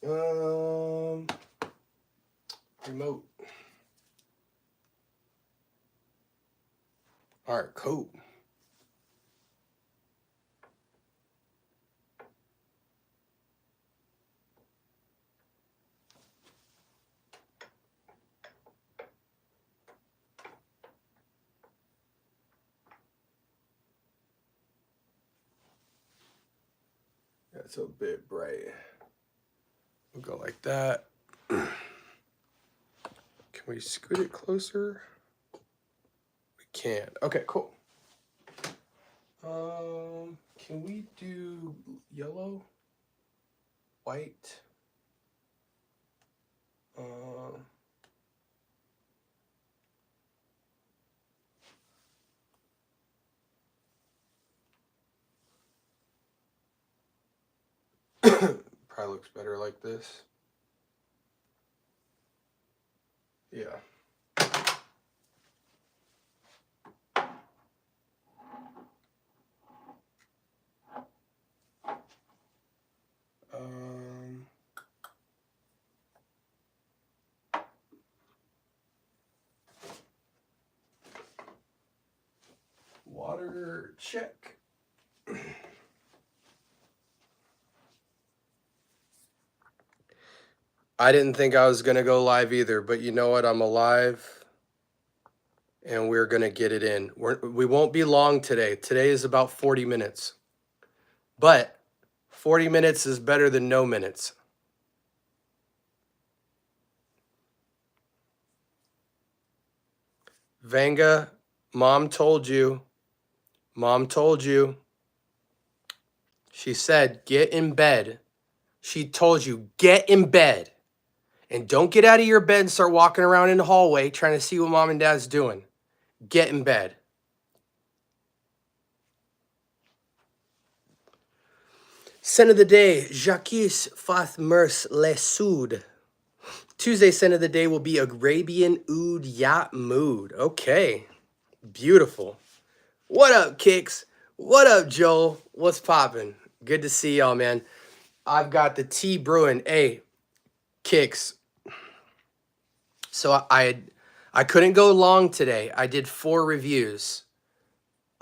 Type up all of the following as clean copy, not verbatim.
Remote. All right, cool. That's a bit bright. We'll go like that. Can we scoot it closer? We can't. Okay, cool. Can we do yellow, white? Probably looks better like this. Yeah. Water check. I didn't think I was going to go live either, but you know what? I'm alive and we're going to get it in. We won't be long today. Today is about 40 minutes. But 40 minutes is better than no minutes. Vanga, mom told you. Mom told you. She said, get in bed. She told you, get in bed. And don't get out of your bed and start walking around in the hallway trying to see what mom and dad's doing. Get in bed. Scent of the day, Jacques Fathmers Le Soud. Tuesday scent of the day will be Arabian Oud Yacht Mood. Okay, beautiful. What up, Kicks? What up, Joel? What's poppin'? Good to see y'all, man. I've got the tea brewing. Hey, Kicks. So I couldn't go long today. I did 4 reviews.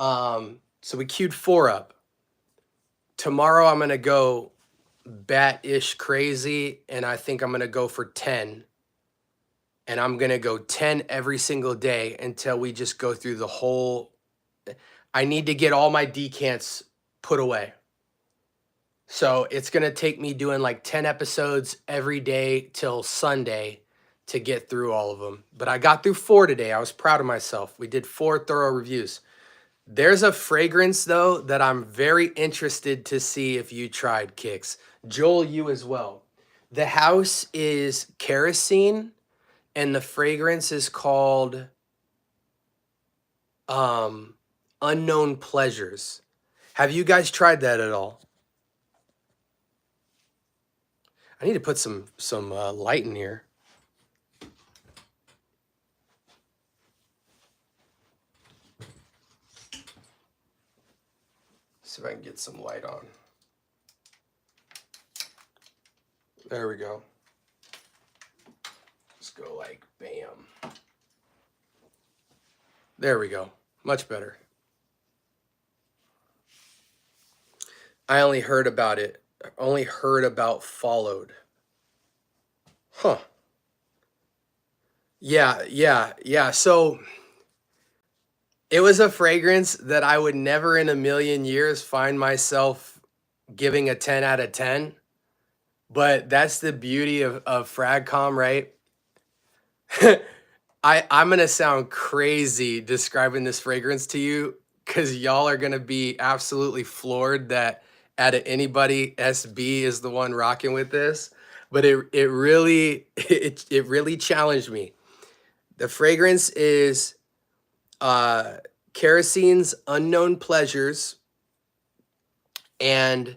So we queued 4 up. Tomorrow I'm gonna go bat-ish crazy, and I think I'm gonna go for 10. And I'm gonna go 10 every single day until we just go through the whole. I need to get all my decants put away. So it's gonna take me doing like 10 episodes every day till Sunday to get through all of them. But I got through 4 today. I was proud of myself. We did 4 thorough reviews. There's a fragrance, though, that I'm very interested to see if you tried, Kicks. Joel, you as well. The house is kerosene, and the fragrance is called Unknown Pleasures. Have you guys tried that at all? I need to put some light in here. See if I can get some light on. There we go. Just go like bam. There we go. Much better. I only heard about it. I only heard about Followed. Huh. Yeah. So it was a fragrance that I would never in a million years find myself giving a 10 out of 10. But that's the beauty of FragCom, right? I'm going to sound crazy describing this fragrance to you because y'all are going to be absolutely floored that out of anybody, SB is the one rocking with this. But it really challenged me. The fragrance is Kerosene's Unknown Pleasures, and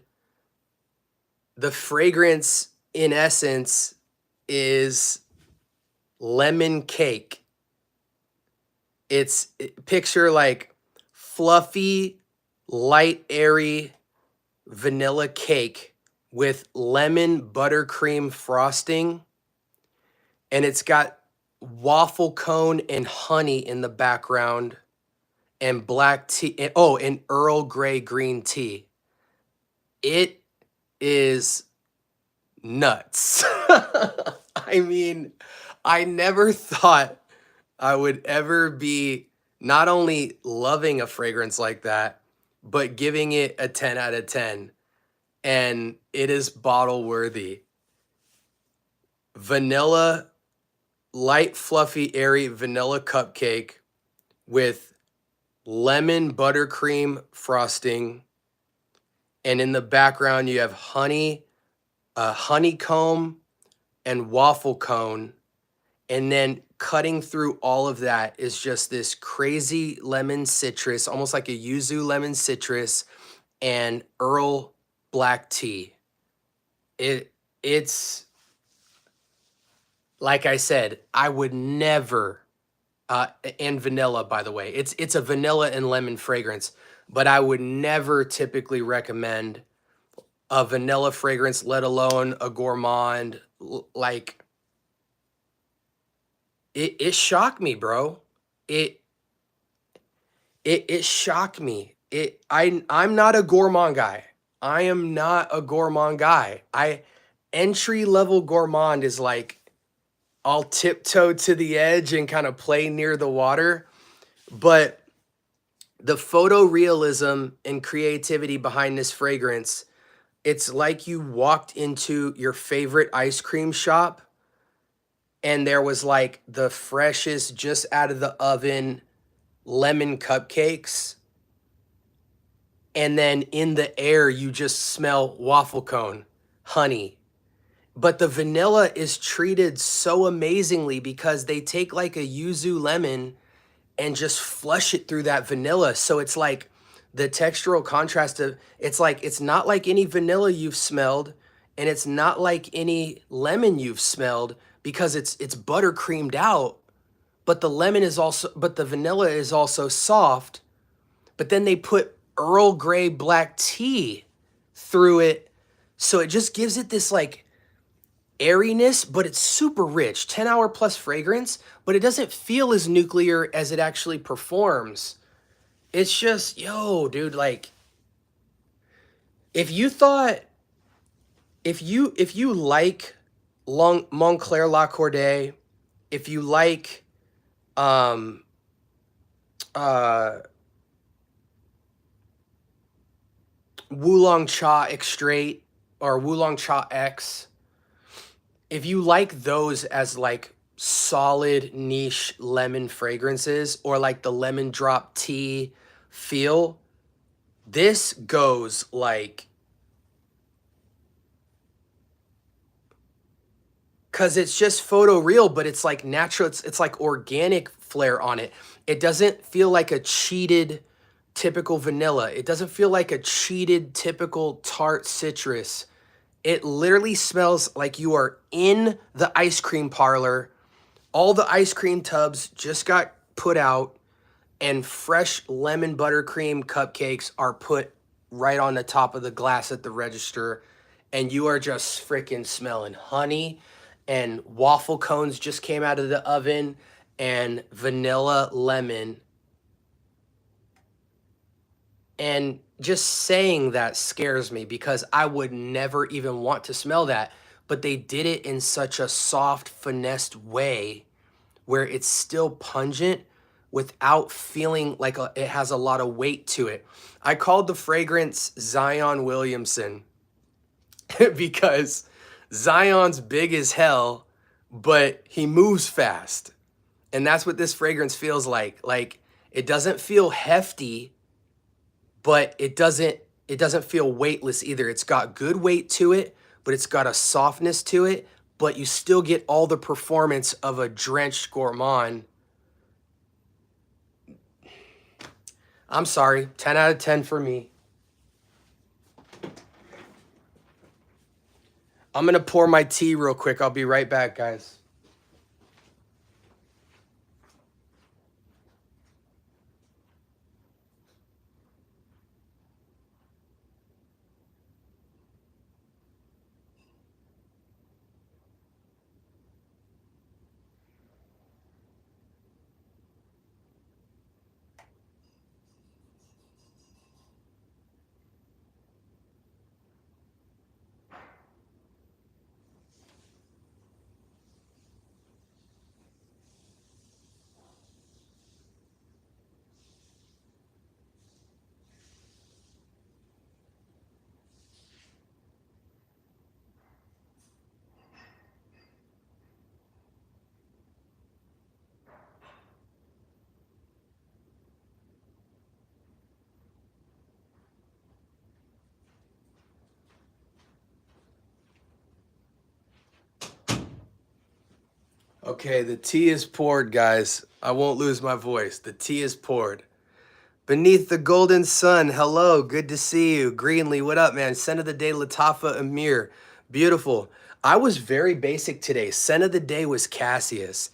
the fragrance in essence is lemon cake. Picture like fluffy, light, airy vanilla cake with lemon buttercream frosting, and it's got waffle cone and honey in the background, and black tea. And Earl Grey green tea. It is nuts. I mean, I never thought I would ever be not only loving a fragrance like that, but giving it a 10 out of 10. And it is bottle worthy. Vanilla, light, fluffy, airy vanilla cupcake with lemon buttercream frosting. And in the background, you have honeycomb and waffle cone. And then cutting through all of that is just this crazy lemon citrus, almost like a yuzu lemon citrus, and Earl black tea. It's like I said, I would never, and vanilla, by the way. It's a vanilla and lemon fragrance, but I would never typically recommend a vanilla fragrance, let alone a gourmand. Like, it shocked me, bro. It shocked me. I'm not a gourmand guy. I am not a gourmand guy. Entry level gourmand is like, I'll tiptoe to the edge and kind of play near the water. But the photorealism and creativity behind this fragrance, it's like you walked into your favorite ice cream shop and there was like the freshest, just out of the oven lemon cupcakes. And then in the air, you just smell waffle cone, honey. But the vanilla is treated so amazingly because they take like a yuzu lemon and just flush it through that vanilla. So it's like the textural contrast of, it's like, it's not like any vanilla you've smelled, and it's not like any lemon you've smelled, because it's butter creamed out, but the vanilla is also soft. But then they put Earl Grey black tea through it. So it just gives it this like airiness, but it's super rich, 10-hour plus fragrance, but it doesn't feel as nuclear as it actually performs. It's just, yo, dude, like, if you like Montclair La Corday, if you like um uh Wulong Cha Extrait or Wulong Cha X, if you like those as like solid niche lemon fragrances, or like the lemon drop tea feel, this goes like, because it's just photoreal, but it's like natural, it's like organic flair on it. It doesn't feel like a cheated typical vanilla. It doesn't feel like a cheated typical tart citrus. It literally smells like you are in the ice cream parlor. All the ice cream tubs just got put out, and fresh lemon buttercream cupcakes are put right on the top of the glass at the register, and you are just freaking smelling honey, and waffle cones just came out of the oven, and vanilla lemon. And just saying that scares me, because I would never even want to smell that. But they did it in such a soft, finessed way where it's still pungent without feeling like it has a lot of weight to it. I called the fragrance Zion Williamson because Zion's big as hell, but he moves fast. And that's what this fragrance feels like. Like, it doesn't feel hefty, but it doesn't feel weightless either. It's got good weight to it, but it's got a softness to it, but you still get all the performance of a drenched gourmand. I'm sorry, 10 out of 10 for me. I'm gonna pour my tea real quick. I'll be right back, guys. Okay, the tea is poured, guys. I won't lose my voice. The tea is poured. Beneath the golden sun, hello, good to see you. Greenlee, what up, man? Scent of the day, Latafa Amir. Beautiful. I was very basic today. Scent of the day was Cassius.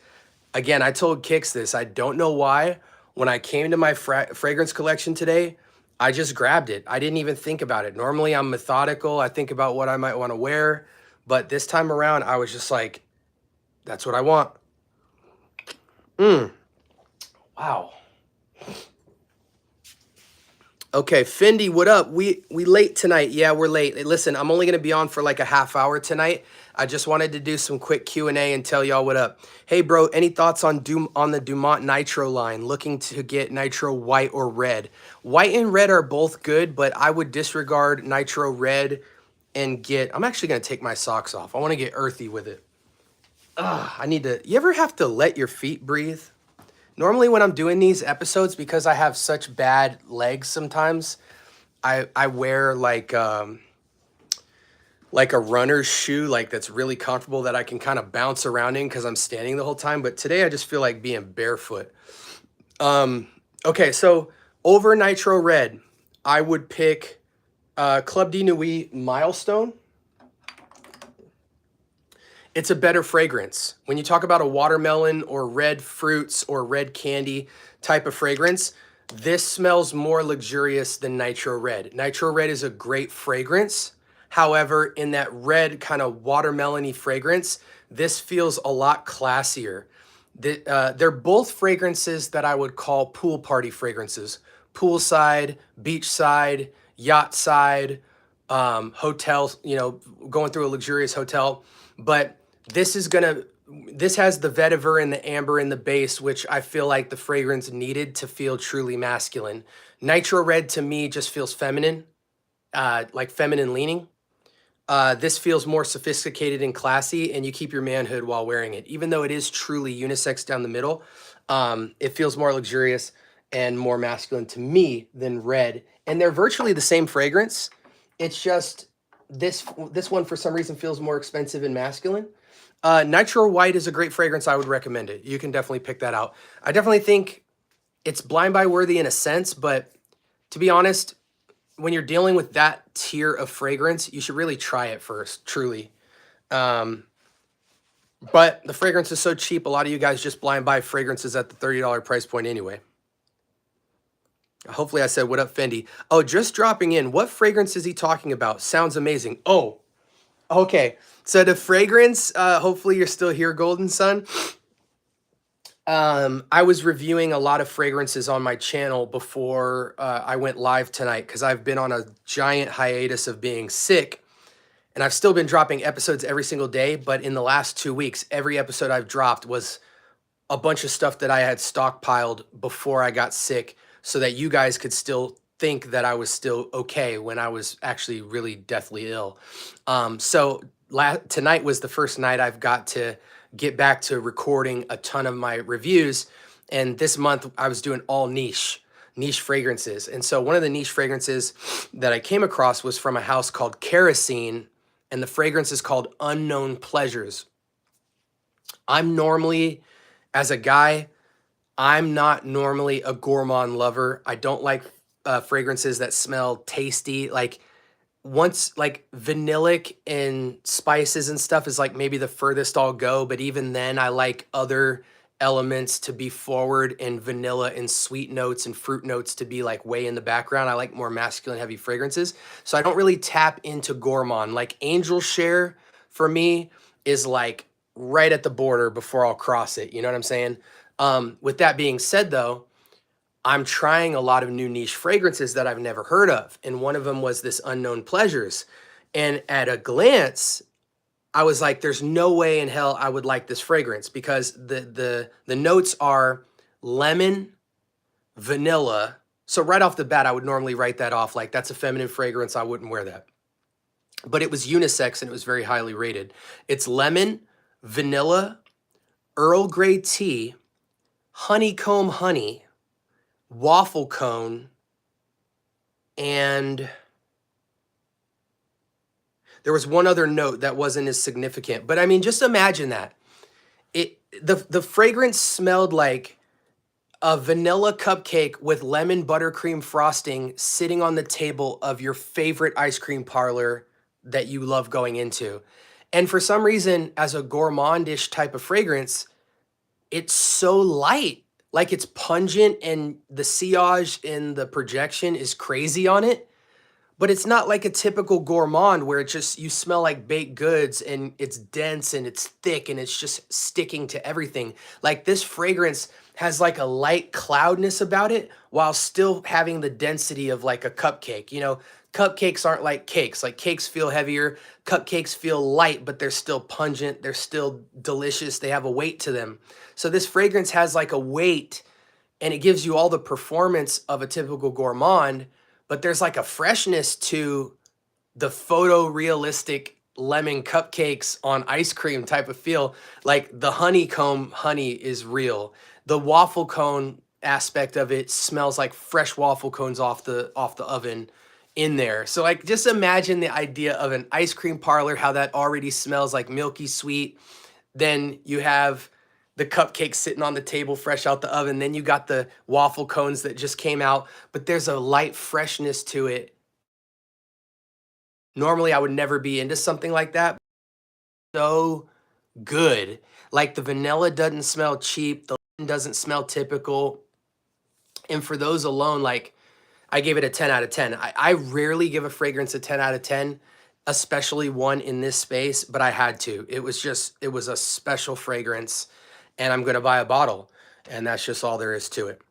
Again, I told Kix this. I don't know why. When I came to my fragrance collection today, I just grabbed it. I didn't even think about it. Normally, I'm methodical. I think about what I might want to wear. But this time around, I was just like, that's what I want. Wow. Okay, Fendi, what up? We late tonight. Yeah, we're late. Listen, I'm only gonna be on for like a half hour tonight. I just wanted to do some quick Q&A and tell y'all what up. Hey, bro, any thoughts on the Dumont Nitro line? Looking to get Nitro white or red? White and red are both good, but I would disregard Nitro red and get. I'm actually gonna take my socks off. I want to get earthy with it. I need to. You ever have to let your feet breathe? Normally when I'm doing these episodes, because I have such bad legs sometimes, I wear like a runner's shoe, like that's really comfortable that I can kind of bounce around in because I'm standing the whole time. But today I just feel like being barefoot. Okay, so over Nitro Red, I would pick Club de Nuit Milestone. It's a better fragrance. When you talk about a watermelon or red fruits or red candy type of fragrance, this smells more luxurious than Nitro Red. Nitro Red is a great fragrance. However, in that red kind of watermelon-y fragrance, this feels a lot classier. They're both fragrances that I would call pool party fragrances. Poolside, beachside, yacht side, hotel, going through a luxurious hotel. But this has the vetiver and the amber in the base, which I feel like the fragrance needed to feel truly masculine. Nitro Red to me just feels feminine, like feminine leaning. This feels more sophisticated and classy, and you keep your manhood while wearing it. Even though it is truly unisex down the middle, it feels more luxurious and more masculine to me than red. And they're virtually the same fragrance. It's just this one for some reason feels more expensive and masculine. Nitro White is a great fragrance. I would recommend it. You can definitely pick that out. I definitely think it's blind buy worthy in a sense, but to be honest, when you're dealing with that tier of fragrance, you should really try it first, truly. But the fragrance is so cheap, a lot of you guys just blind buy fragrances at the $30 price point anyway. Hopefully I said, what up, Fendi? Oh, just dropping in. What fragrance is he talking about? Sounds amazing. Oh, okay. So the fragrance, hopefully you're still here, Golden Sun. I was reviewing a lot of fragrances on my channel before I went live tonight because I've been on a giant hiatus of being sick. And I've still been dropping episodes every single day, but in the last 2 weeks, every episode I've dropped was a bunch of stuff that I had stockpiled before I got sick so that you guys could still think that I was still okay when I was actually really deathly ill. Tonight was the first night I've got to get back to recording a ton of my reviews. And this month I was doing all niche fragrances. And so one of the niche fragrances that I came across was from a house called Kerosene, and the fragrance is called Unknown Pleasures. I'm normally, as a guy, I'm not normally a gourmand lover. I don't like fragrances that smell tasty. Like vanillic and spices and stuff is like maybe the furthest I'll go. But even then I like other elements to be forward and vanilla and sweet notes and fruit notes to be like way in the background. I like more masculine heavy fragrances. So I don't really tap into gourmand. Like Angel Share for me is like right at the border before I'll cross it. You know what I'm saying? With that being said though, I'm trying a lot of new niche fragrances that I've never heard of. And one of them was this Unknown Pleasures. And at a glance, I was like, there's no way in hell I would like this fragrance because the notes are lemon, vanilla. So right off the bat, I would normally write that off like that's a feminine fragrance. I wouldn't wear that. But it was unisex and it was very highly rated. It's lemon, vanilla, Earl Grey tea, honeycomb honey, waffle cone, and there was one other note that wasn't as significant. But I mean, just imagine that. the fragrance smelled like a vanilla cupcake with lemon buttercream frosting sitting on the table of your favorite ice cream parlor that you love going into. And for some reason, as a gourmandish type of fragrance, it's so light. Like it's pungent and the sillage in the projection is crazy on it. But it's not like a typical gourmand where it just you smell like baked goods and it's dense and it's thick and it's just sticking to everything. Like this fragrance has like a light cloudness about it while still having the density of like a cupcake. You know, cupcakes aren't like cakes. Like cakes feel heavier, cupcakes feel light, but they're still pungent, they're still delicious, they have a weight to them. So this fragrance has like a weight and it gives you all the performance of a typical gourmand, but there's like a freshness to the photorealistic lemon cupcakes on ice cream type of feel. Like the honeycomb honey is real. The waffle cone aspect of it smells like fresh waffle cones off the oven in there. So like just imagine the idea of an ice cream parlor, how that already smells like milky sweet. Then you have the cupcakes sitting on the table fresh out the oven. Then you got the waffle cones that just came out, but there's a light freshness to it. Normally, I would never be into something like that. So good. Like the vanilla doesn't smell cheap, the lemon doesn't smell typical. And for those alone, like I gave it a 10 out of 10. I rarely give a fragrance a 10 out of 10, especially one in this space, but I had to. It was a special fragrance and I'm going to buy a bottle. And that's just all there is to it.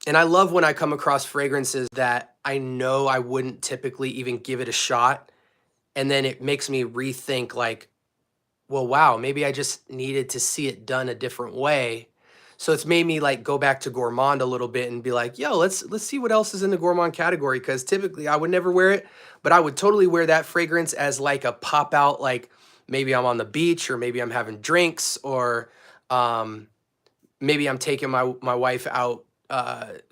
And I love when I come across fragrances that I know I wouldn't typically even give it a shot. And then it makes me rethink like, well, wow, maybe I just needed to see it done a different way. So it's made me like go back to gourmand a little bit and be like, yo, let's see what else is in the gourmand category. Cause typically I would never wear it, but I would totally wear that fragrance as like a pop out, like maybe I'm on the beach or maybe I'm having drinks or maybe I'm taking my wife out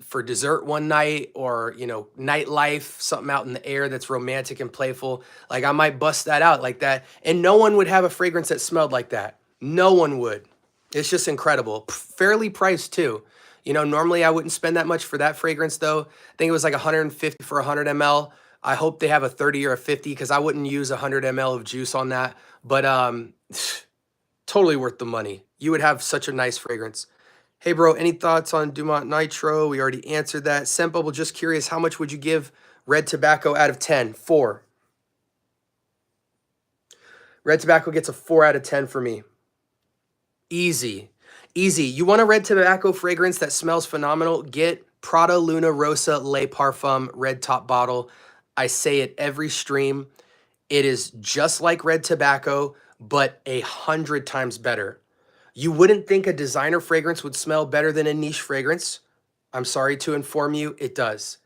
for dessert one night or, you know, nightlife, something out in the air that's romantic and playful. Like I might bust that out like that. And no one would have a fragrance that smelled like that. No one would. It's just incredible. Fairly priced too. You know, normally I wouldn't spend that much for that fragrance though. I think it was like 150 for 100 ml. I hope they have a 30 or a 50 because I wouldn't use 100 ml of juice on that. But totally worth the money. You would have such a nice fragrance. Hey, bro, any thoughts on Dumont Nitro? We already answered that. Scent Bubble, just curious, how much would you give Red Tobacco out of 10? 4. Red Tobacco gets a 4 out of 10 for me. Easy. Easy. You want a Red Tobacco fragrance that smells phenomenal? Get Prada Luna Rosa Le Parfum Red Top Bottle. I say it every stream. It is just like Red Tobacco, but 100 times better. You wouldn't think a designer fragrance would smell better than a niche fragrance. I'm sorry to inform you, it does.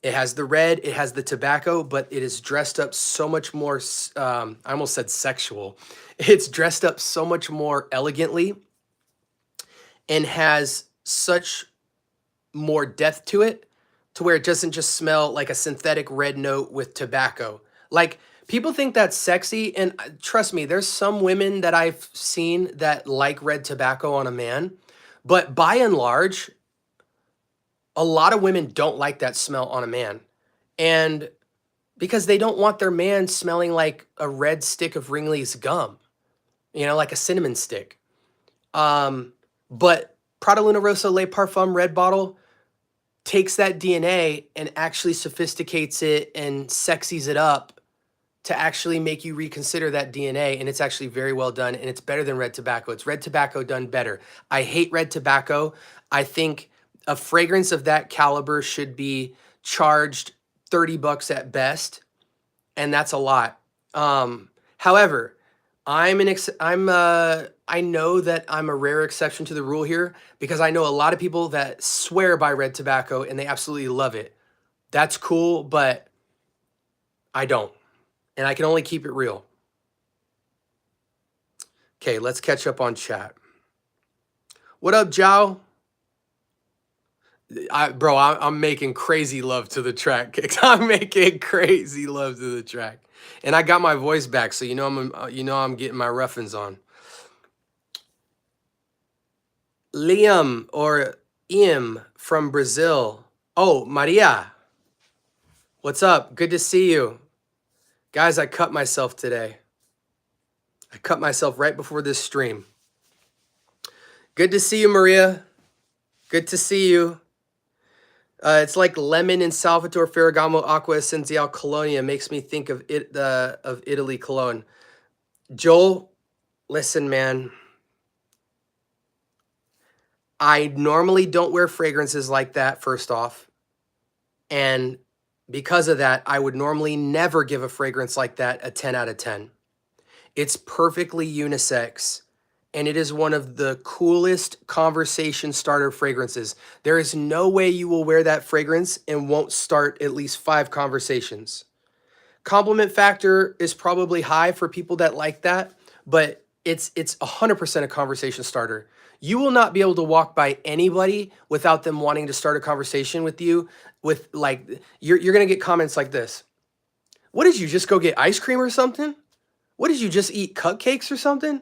It has the red, it has the tobacco, but it is dressed up so much more, I almost said sexual. It's dressed up so much more elegantly and has such more depth to it to where it doesn't just smell like a synthetic red note with tobacco. Like, people think that's sexy, and trust me, there's some women that I've seen that like red tobacco on a man, but by and large, a lot of women don't like that smell on a man. And because they don't want their man smelling like a red stick of Ringley's gum, you know, like a cinnamon stick. But Prada Luna Rosa Le Parfum red bottle takes that DNA and actually sophisticates it and sexies it up to actually make you reconsider that DNA. And it's actually very well done. And it's better than red tobacco. It's red tobacco done better. I hate red tobacco. I think a fragrance of that caliber should be charged 30 bucks at best. And that's a lot. However, I know that I'm a rare exception to the rule here because I know a lot of people that swear by red tobacco and they absolutely love it. That's cool, but I don't. And I can only keep it real. Okay, let's catch up on chat. What up, Joe? I'm making crazy love to the track. I'm making crazy love to the track. And I got my voice back, so you know I'm getting my ruffins on. Liam or Im from Brazil. Oh, Maria. What's up? Good to see you. Guys, I cut myself today. I cut myself right before this stream. Good to see you, Maria. Good to see you. It's like lemon in Salvatore Ferragamo Acqua Essenziale Colonia. Makes me think of Italy Cologne. Joel, listen, man. I normally don't wear fragrances like that, first off. And because of that, I would normally never give a fragrance like that a 10 out of 10. It's perfectly unisex, and it is one of the coolest conversation starter fragrances. There is no way you will wear that fragrance and won't start at least 5 conversations. Compliment factor is probably high for people that like that, but it's 100% a conversation starter. You will not be able to walk by anybody without them wanting to start a conversation with you with like, you're going to get comments like this. What did you just go get ice cream or something? What did you just eat cupcakes or something?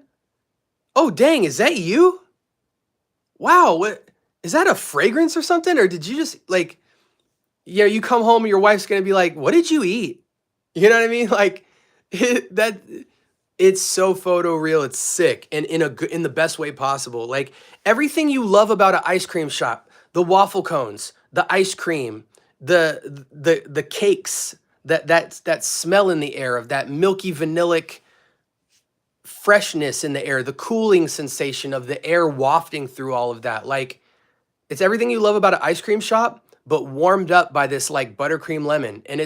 Oh, dang, is that you? Wow, what is that, a fragrance or something? Or did you just like, yeah, you come home and your wife's going to be like, what did you eat? You know what I mean? Like it's so photoreal. It's sick, and in the best way possible. Like everything you love about an ice cream shop, the waffle cones, the ice cream, the cakes, that smell in the air of that milky vanillic freshness in the air, the cooling sensation of the air wafting through all of that. Like it's everything you love about an ice cream shop, but warmed up by this like buttercream lemon. And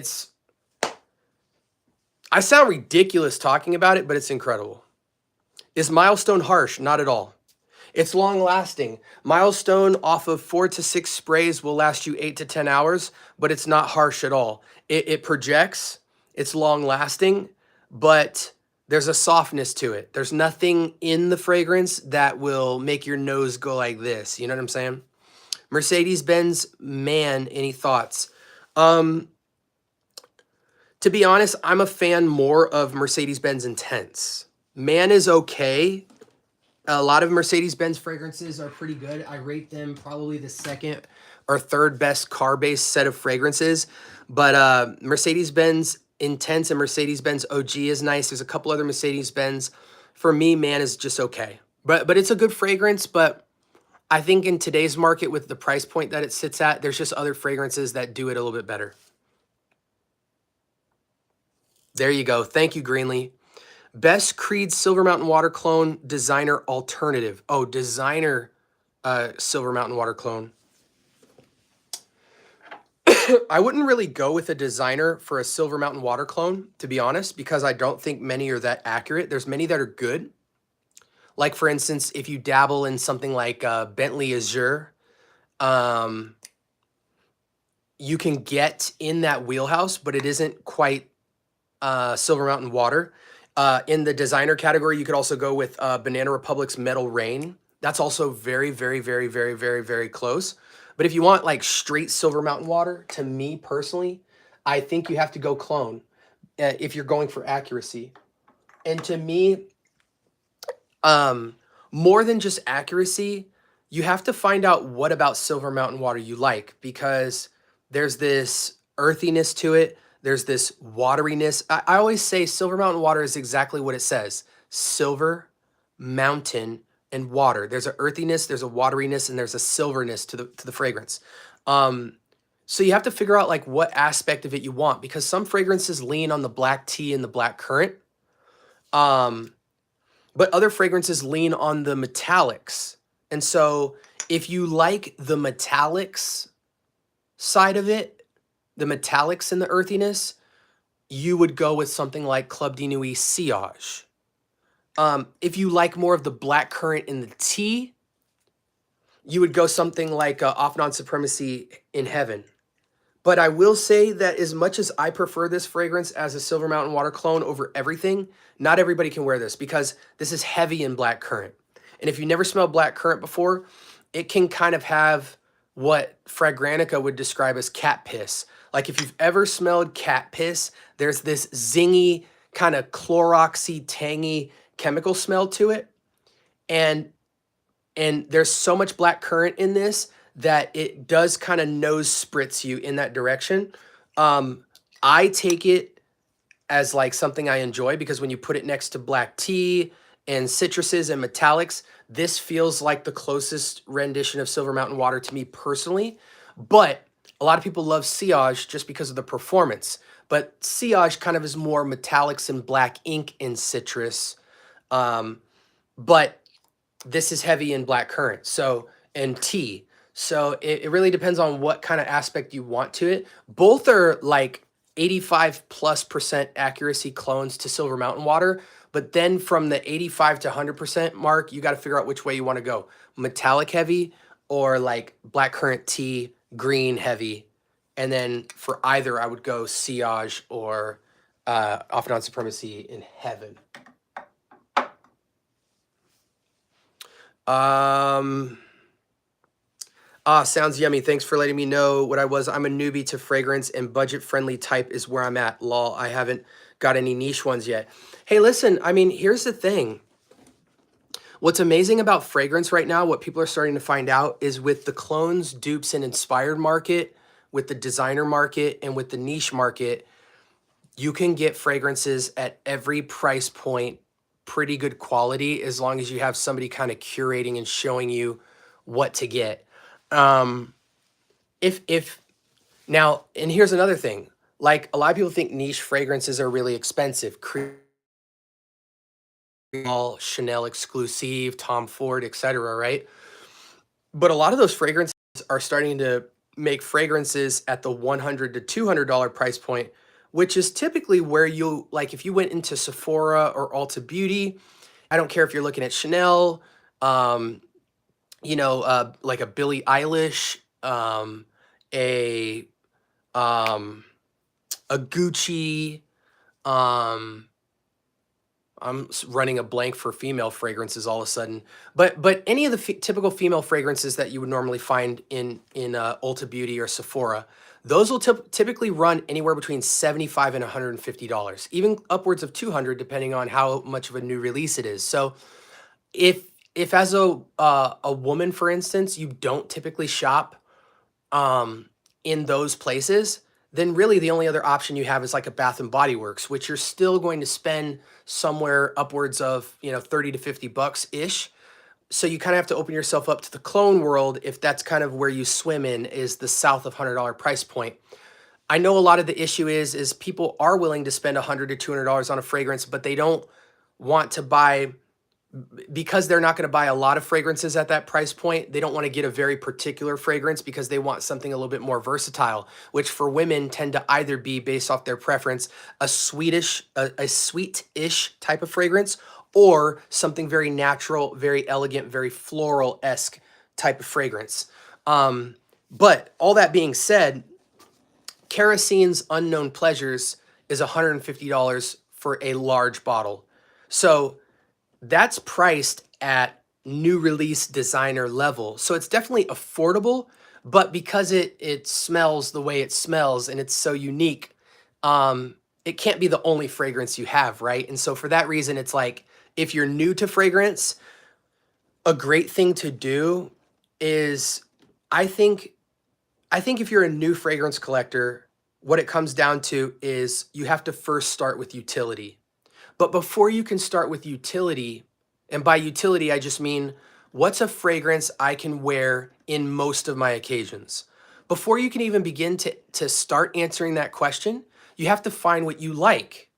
I sound ridiculous talking about it, but it's incredible. Is Milestone harsh? Not at all. It's long lasting. Milestone off of 4 to 6 sprays will last you 8 to 10 hours, but it's not harsh at all. It projects, it's long lasting, but there's a softness to it. There's nothing in the fragrance that will make your nose go like this. You know what I'm saying? Mercedes-Benz Man, any thoughts? To be honest, I'm a fan more of Mercedes-Benz Intense. Man is okay. A lot of Mercedes-Benz fragrances are pretty good. I rate them probably the second or third best car-based set of fragrances. But Mercedes-Benz Intense and Mercedes-Benz OG is nice. There's a couple other Mercedes-Benz. For me, Man is just okay. But it's a good fragrance, but I think in today's market with the price point that it sits at, there's just other fragrances that do it a little bit better. There you go. Thank you, Greenlee. Best Creed Silver Mountain Water Clone Designer Alternative. Oh, Designer Silver Mountain Water Clone. I wouldn't really go with a designer for a Silver Mountain Water Clone, to be honest, because I don't think many are that accurate. There's many that are good. Like, for instance, if you dabble in something like Bentley Azure, you can get in that wheelhouse, but it isn't quite Silver Mountain Water. In the designer category, you could also go with Banana Republic's Metal Rain. That's also very, very, very, very, very, very close. But if you want like straight Silver Mountain Water, to me personally, I think you have to go clone if you're going for accuracy. And to me, more than just accuracy, you have to find out what about Silver Mountain Water you like, because there's this earthiness to it. There's this wateriness. I always say Silver Mountain Water is exactly what it says. Silver, mountain, and water. There's an earthiness, there's a wateriness, and there's a silverness to the fragrance. So you have to figure out like what aspect of it you want, because some fragrances lean on the black tea and the black currant. But other fragrances lean on the metallics. And so if you like the metallics side of it, the metallics and the earthiness, you would go with something like Club de Nuit Sillage. If you like more of the black currant in the tea, you would go something like Off and On Supremacy in Heaven. But I will say that as much as I prefer this fragrance as a Silver Mountain Water Clone over everything, not everybody can wear this because this is heavy in black currant. And if you never smelled black currant before, it can kind of have what Fragrantica would describe as cat piss. Like if you've ever smelled cat piss, there's this zingy, kind of Cloroxy, tangy chemical smell to it. And And there's so much black currant in this that it does kind of nose spritz you in that direction. I take it as like something I enjoy because when you put it next to black tea and citruses and metallics, this feels like the closest rendition of Silver Mountain Water to me personally. But a lot of people love Sillage just because of the performance. But Sillage kind of is more metallics and black ink and citrus. But this is heavy in black currant, so, and tea. So it really depends on what kind of aspect you want to it. Both are like 85+% accuracy clones to Silver Mountain Water, but then from the 85 to 100% mark, you got to figure out which way you want to go. Metallic heavy or like black currant tea, green heavy. And then for either, I would go Sillage or Off-and-On Supremacy in Heaven. Sounds yummy. Thanks for letting me know what I was. I'm a newbie to fragrance and budget-friendly type is where I'm at. Lol, I haven't got any niche ones yet. Hey, listen, I mean, here's the thing. What's amazing about fragrance right now, what people are starting to find out is with the clones, dupes, and inspired market, with the designer market, and with the niche market, you can get fragrances at every price point, pretty good quality, as long as you have somebody kind of curating and showing you what to get. If now, and here's another thing, like a lot of people think niche fragrances are really expensive. Chanel exclusive, Tom Ford, etc., right? But a lot of those fragrances are starting to make fragrances at the $100 to $200 price point, which is typically where you, like if you went into Sephora or Ulta Beauty, I don't care if you're looking at Chanel, like a Billie Eilish, a Gucci, I'm running a blank for female fragrances all of a sudden, but any of the typical female fragrances that you would normally find in Ulta Beauty or Sephora, those will typically run anywhere between $75 and $150, even upwards of $200, depending on how much of a new release it is. So if as a woman, for instance, you don't typically shop in those places, then really the only other option you have is like a Bath and Body Works, which you're still going to spend somewhere upwards of, 30 to 50 bucks ish. So you kind of have to open yourself up to the clone world if that's kind of where you swim in, is the south of $100 price point. I know a lot of the issue is people are willing to spend $100 to $200 on a fragrance, but they don't want to buy, because they're not going to buy a lot of fragrances at that price point. They don't want to get a very particular fragrance because they want something a little bit more versatile, which for women tend to either be, based off their preference, a sweetish type of fragrance, or something very natural, very elegant, very floral-esque type of fragrance. But all that being said, Kerosene's Unknown Pleasures is $150 for a large bottle. So that's priced at new release designer level. So it's definitely affordable, but because it smells the way it smells and it's so unique, it can't be the only fragrance you have, right? And so for that reason, it's like, if you're new to fragrance, a great thing to do is, I think if you're a new fragrance collector, what it comes down to is you have to first start with utility. But before you can start with utility, and by utility, I just mean, what's a fragrance I can wear in most of my occasions? Before you can even begin to start answering that question, you have to find what you like.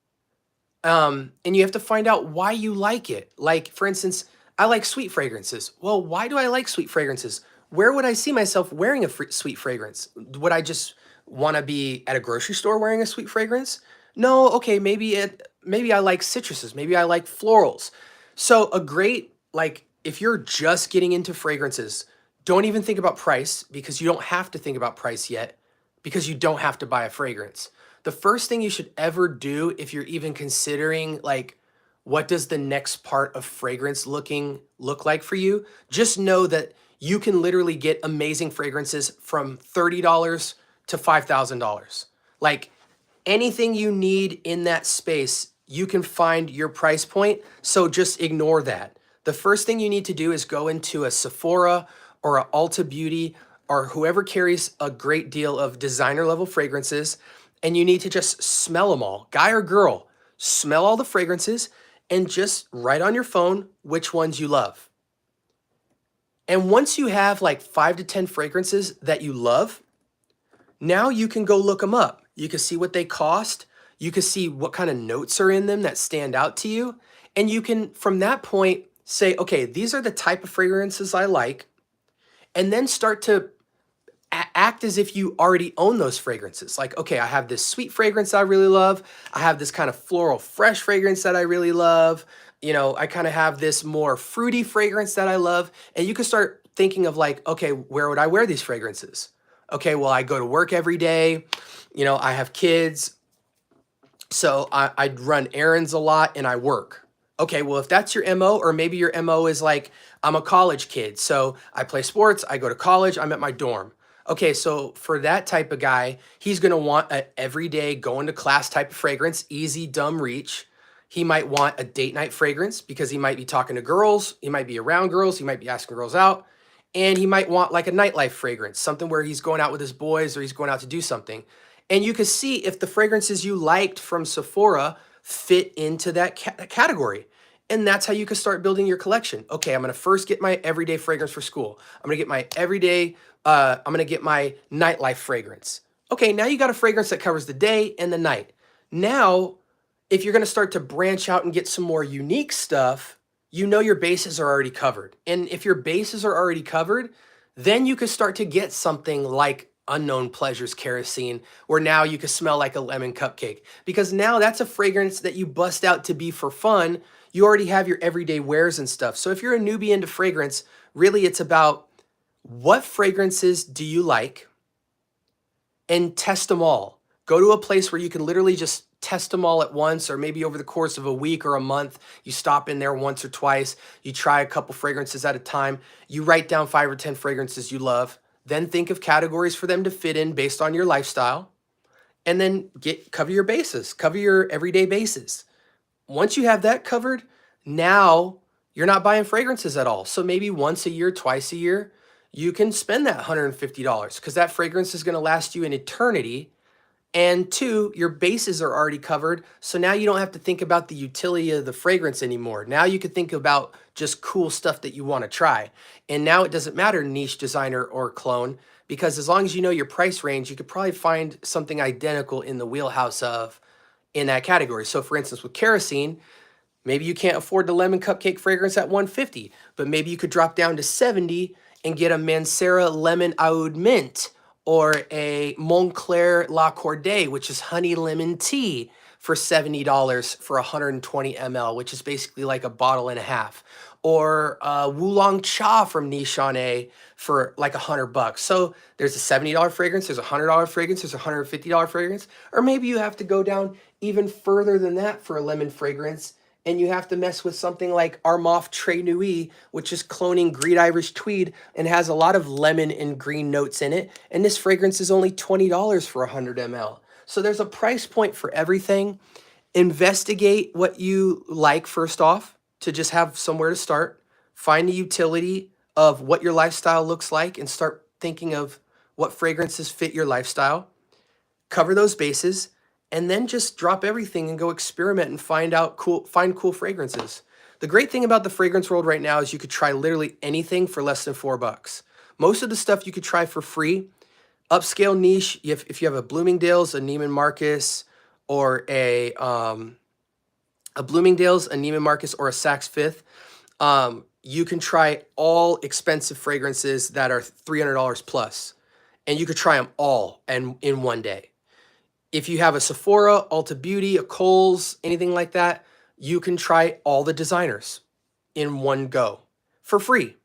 And you have to find out why you like it. Like, for instance, I like sweet fragrances. Well, why do I like sweet fragrances? Where would I see myself wearing a sweet fragrance? Would I just want to be at a grocery store wearing a sweet fragrance? No, okay, maybe I like citruses, maybe I like florals. So if you're just getting into fragrances, don't even think about price, because you don't have to think about price yet, because you don't have to buy a fragrance. The first thing you should ever do, if you're even considering like, what does the next part of fragrance look like for you, just know that you can literally get amazing fragrances from $30 to $5,000. Like, anything you need in that space, you can find your price point. So just ignore that. the first thing you need to do is go into a Sephora or a Ulta Beauty or whoever carries a great deal of designer level fragrances, and you need to just smell them all, guy or girl. Smell all the fragrances and just write on your phone which ones you love. And once you have like 5 to 10 fragrances that you love, now you can go look them up. You can see what they cost. You can see what kind of notes are in them that stand out to you. And you can, from that point, say, okay, these are the type of fragrances I like. And then start to act as if you already own those fragrances. Like, okay, I have this sweet fragrance I really love. I have this kind of floral fresh fragrance that I really love. You know, I kind of have this more fruity fragrance that I love. And you can start thinking of like, okay, where would I wear these fragrances? Okay, well, I go to work every day. You know, I have kids. So I run errands a lot and I work. Okay, well, if that's your MO, or maybe your MO is like, I'm a college kid. So I play sports, I go to college, I'm at my dorm. Okay, so for that type of guy, he's gonna want an everyday going to class type of fragrance, easy, dumb reach. He might want a date night fragrance because he might be talking to girls, he might be around girls, he might be asking girls out, and he might want like a nightlife fragrance, something where he's going out with his boys or he's going out to do something. And you can see if the fragrances you liked from Sephora fit into that category. And that's how you can start building your collection. Okay, I'm gonna first get my everyday fragrance for school. I'm gonna get my everyday, I'm gonna get my nightlife fragrance. Okay, now you got a fragrance that covers the day and the night. Now, if you're gonna start to branch out and get some more unique stuff, you know your bases are already covered. And if your bases are already covered, then you can start to get something like Unknown Pleasures Kerosene, where now you can smell like a lemon cupcake. Because now that's a fragrance that you bust out to be for fun. You already have your everyday wears and stuff. So if you're a newbie into fragrance, really it's about what fragrances do you like and test them all. Go to a place where you can literally just test them all at once, or maybe over the course of a week or a month, you stop in there once or twice, you try a couple fragrances at a time, you write down 5 or 10 fragrances you love, then think of categories for them to fit in based on your lifestyle, and then cover your bases, cover your everyday bases. Once you have that covered, now you're not buying fragrances at all. So maybe once a year, twice a year, you can spend that $150 because that fragrance is going to last you an eternity. And 2, your bases are already covered. So now you don't have to think about the utility of the fragrance anymore. Now you can think about just cool stuff that you want to try. And now it doesn't matter niche, designer, or clone, because as long as you know your price range, you could probably find something identical in the wheelhouse of in that category. So for instance, with kerosene, maybe you can't afford the lemon cupcake fragrance at $150, but maybe you could drop down to $70 and get a Mancera Lemon Oud Mint, or a Montclair La Corday, which is honey lemon tea, for $70 for 120 ml, which is basically like a bottle and a half. Or Wulong Cha from Nichane for like $100. So there's a $70 fragrance, there's a $100 fragrance, there's a $150 fragrance. Or maybe you have to go down even further than that for a lemon fragrance, and you have to mess with something like Armaf Très Nuit, which is cloning Green Irish Tweed and has a lot of lemon and green notes in it. And this fragrance is only $20 for 100 ml. So there's a price point for everything. Investigate what you like first off to just have somewhere to start. Find the utility of what your lifestyle looks like and start thinking of what fragrances fit your lifestyle. Cover those bases. And then just drop everything and go experiment and find cool fragrances. The great thing about the fragrance world right now is you could try literally anything for less than $4. Most of the stuff you could try for free. Upscale niche, if you have a Bloomingdale's, a Neiman Marcus, or a Bloomingdale's, a Neiman Marcus, or a Saks Fifth, you can try all expensive fragrances that are $300 plus. And you could try them all in one day. If you have a Sephora, Ulta Beauty, a Kohl's, anything like that, you can try all the designers in one go for free.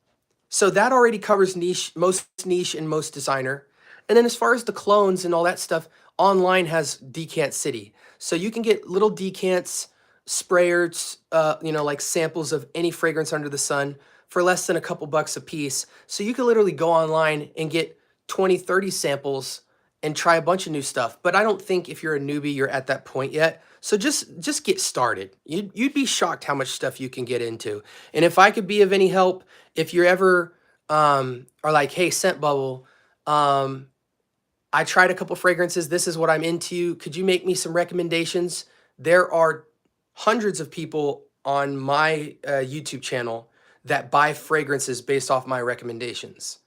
So that already covers most niche and most designer. And then as far as the clones and all that stuff, online has Decant City. So you can get little decants, sprayers, like samples of any fragrance under the sun for less than a couple bucks a piece. So you can literally go online and get 20, 30 samples and try a bunch of new stuff. But I don't think if you're a newbie, you're at that point yet. So just get started. You'd be shocked how much stuff you can get into. And if I could be of any help, if you're ever are like, hey, Scent Bubble, I tried a couple fragrances. This is what I'm into. Could you make me some recommendations? There are hundreds of people on my YouTube channel that buy fragrances based off my recommendations.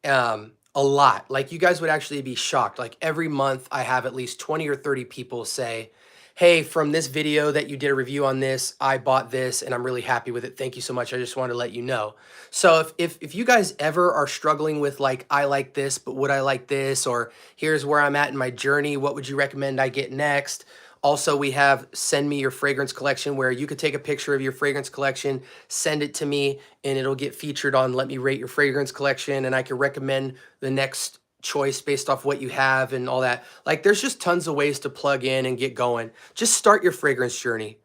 A lot. Like, you guys would actually be shocked. Like, every month I have at least 20 or 30 people say, hey, from this video that you did a review on this, I bought this and I'm really happy with it. Thank you so much. I just wanted to let you know. So if you guys ever are struggling with like, I like this, but would I like this? Or here's where I'm at in my journey. What would you recommend I get next? Also, we have send me your fragrance collection, where you could take a picture of your fragrance collection, send it to me, and it'll get featured on Let Me Rate Your Fragrance Collection, and I can recommend the next choice based off what you have and all that. Like, there's just tons of ways to plug in and get going. Just start your fragrance journey.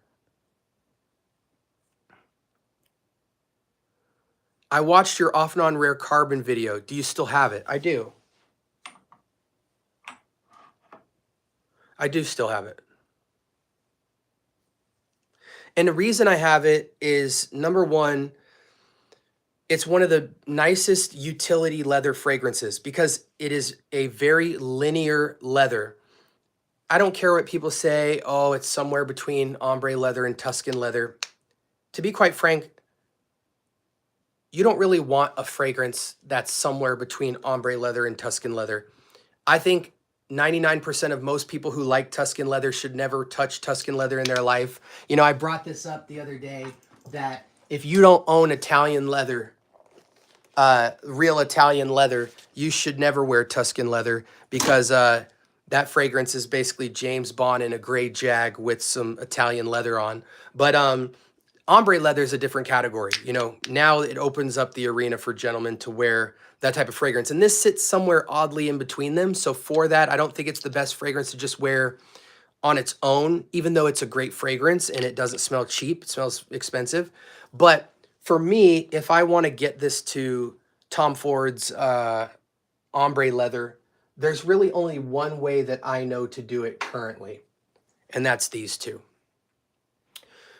I watched your off and on rare carbon video. Do you still have it? I do. I do still have it. And the reason I have it is, number one, it's one of the nicest utility leather fragrances because it is a very linear leather. I don't care what people say, oh, it's somewhere between ombre leather and Tuscan leather. To be quite frank, you don't really want a fragrance that's somewhere between ombre leather and Tuscan leather. I think 99% of most people who like Tuscan leather should never touch Tuscan leather in their life. You know, I brought this up the other day that if you don't own Italian leather, real Italian leather, you should never wear Tuscan leather, because that fragrance is basically James Bond in a gray Jag with some Italian leather on. But ombre leather is a different category. You know, now it opens up the arena for gentlemen to wear that type of fragrance. And this sits somewhere oddly in between them. So for that, I don't think it's the best fragrance to just wear on its own, even though it's a great fragrance and it doesn't smell cheap. It smells expensive. But for me, if I want to get this to Tom Ford's ombre leather, there's really only one way that I know to do it currently, and that's these two.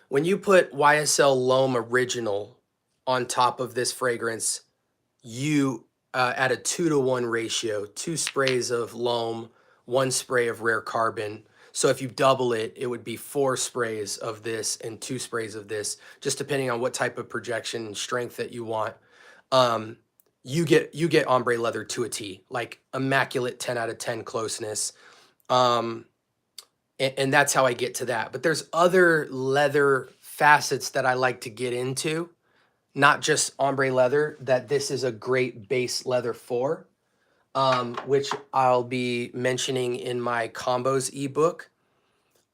When you put YSL L'Homme Original on top of this fragrance, you at a 2-to-1 ratio, 2 sprays of L'Homme, 1 spray of rare carbon. So if you double it, it would be 4 sprays of this and 2 sprays of this, just depending on what type of projection and strength that you want. You get ombre leather to a T, like immaculate 10 out of 10 closeness. And that's how I get to that. But there's other leather facets that I like to get into, not just ombre leather, that this is a great base leather for, which I'll be mentioning in my combos ebook.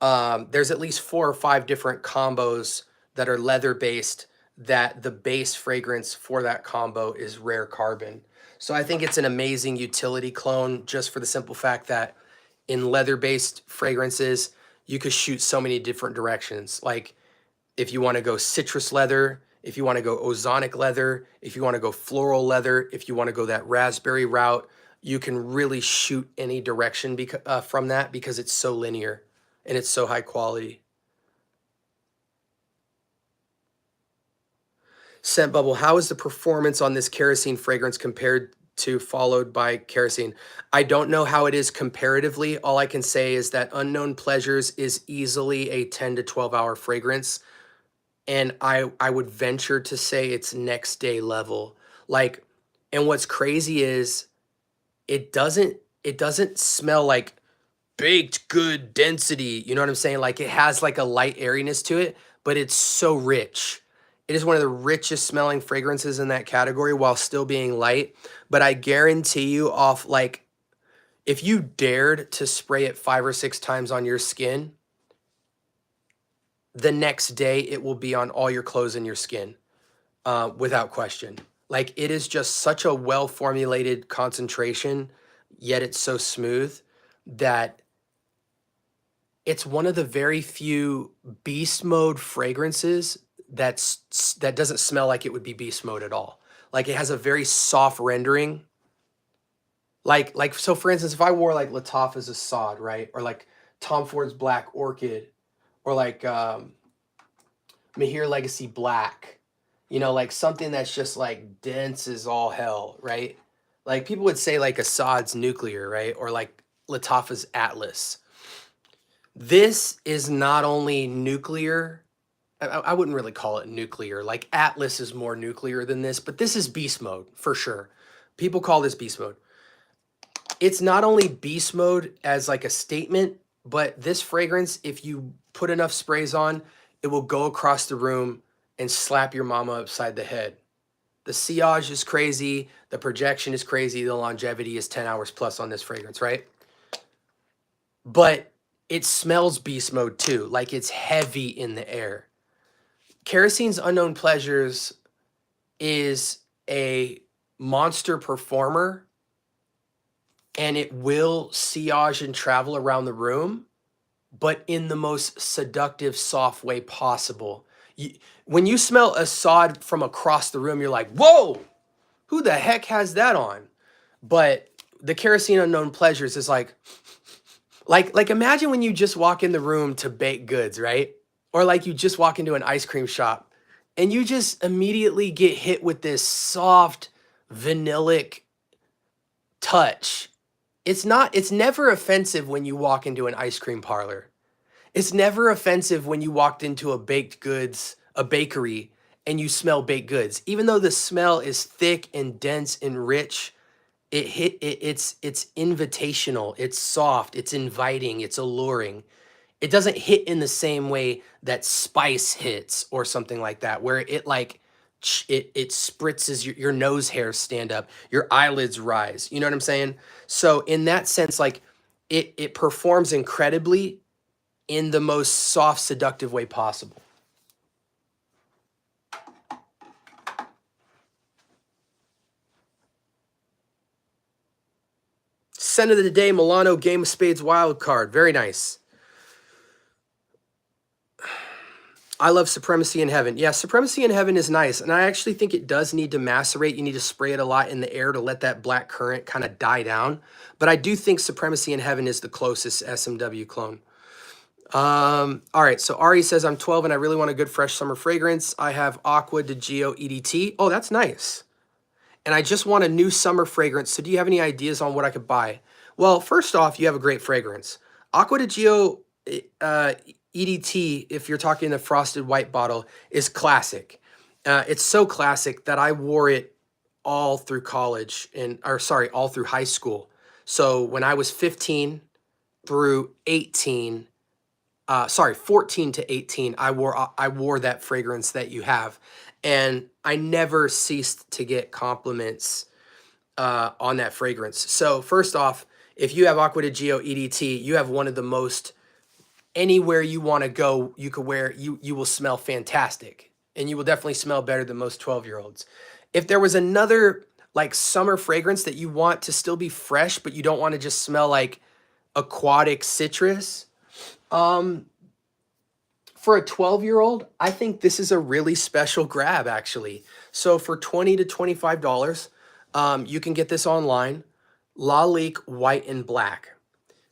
There's at least 4 or 5 different combos that are leather based, that the base fragrance for that combo is rare carbon. So I think it's an amazing utility clone, just for the simple fact that in leather based fragrances, you could shoot so many different directions. Like, if you want to go citrus leather, if you want to go ozonic leather, if you want to go floral leather, if you want to go that raspberry route, you can really shoot any direction from that, because it's so linear and it's so high quality. Scent Bubble, how is the performance on this kerosene fragrance compared to followed by kerosene? I don't know how it is comparatively. All I can say is that Unknown Pleasures is easily a 10 to 12 hour fragrance. And I would venture to say it's next day level. Like, and what's crazy is it doesn't smell like baked good density. You know what I'm saying? Like, it has like a light airiness to it, but it's so rich. It is one of the richest smelling fragrances in that category while still being light. But I guarantee you, off, like, if you dared to spray it 5 or 6 times on your skin, the next day it will be on all your clothes and your skin, without question. Like, it is just such a well-formulated concentration, yet it's so smooth that it's one of the very few beast mode fragrances that doesn't smell like it would be beast mode at all. Like, it has a very soft rendering. So for instance, if I wore like Lattafa's Assad, right? Or like Tom Ford's Black Orchid, or like Mahir Legacy Black, like something that's just like dense as all hell, right? Like people would say like Assad's Nuclear, right? Or like Lattafa's Atlas. This is not only nuclear. I wouldn't really call it nuclear. Like Atlas is more nuclear than this, but this is beast mode for sure. People call this beast mode. It's not only beast mode as like a statement, but this fragrance, if you put enough sprays on, it will go across the room and slap your mama upside the head. The sillage is crazy. The projection is crazy. The longevity is 10 hours plus on this fragrance, right? But it smells beast mode too. Like it's heavy in the air. Kerosene's Unknown Pleasures is a monster performer, and it will sillage and travel around the room, but in the most seductive, soft way possible. When you smell Assad from across the room, you're like, whoa, who the heck has that on? But the Kerosene Unknown Pleasures is like imagine when you just walk in the room to baked goods, right? Or like you just walk into an ice cream shop and you just immediately get hit with this soft, vanillic touch. It's never offensive when you walk into an ice cream parlor. It's never offensive when you walked into a bakery, and you smell baked goods. Even though the smell is thick and dense and rich, it's invitational, it's soft, it's inviting, it's alluring. It doesn't hit in the same way that spice hits or something like that, where it spritzes your nose hairs stand up, your eyelids rise. You know what I'm saying? So in that sense, like it performs incredibly in the most soft, seductive way possible. Scent of the day, Milano Game of Spades wild card. Very nice. I love Supremacy in Heaven. Yeah, Supremacy in Heaven is nice. And I actually think it does need to macerate. You need to spray it a lot in the air to let that black currant kind of die down. But I do think Supremacy in Heaven is the closest SMW clone. All right, so Ari says, I'm 12 and I really want a good fresh summer fragrance. I have Aqua de Gio EDT. Oh, that's nice. And I just want a new summer fragrance. So do you have any ideas on what I could buy? Well, first off, you have a great fragrance. Aqua de Gio EDT, if you're talking the frosted white bottle, is classic. It's so classic that I wore it all through college all through high school. So when I was 15 through 18, 14 to 18, I wore that fragrance that you have. And I never ceased to get compliments on that fragrance. So first off, if you have Aqua de Gio EDT, you have one of the most, anywhere you want to go, you could wear, you will smell fantastic. And you will definitely smell better than most 12-year-olds. If there was another like summer fragrance that you want to still be fresh, but you don't want to just smell like aquatic citrus, for a 12-year-old, I think this is a really special grab, actually. So for $20 to $25, you can get this online. La Lique White and Black.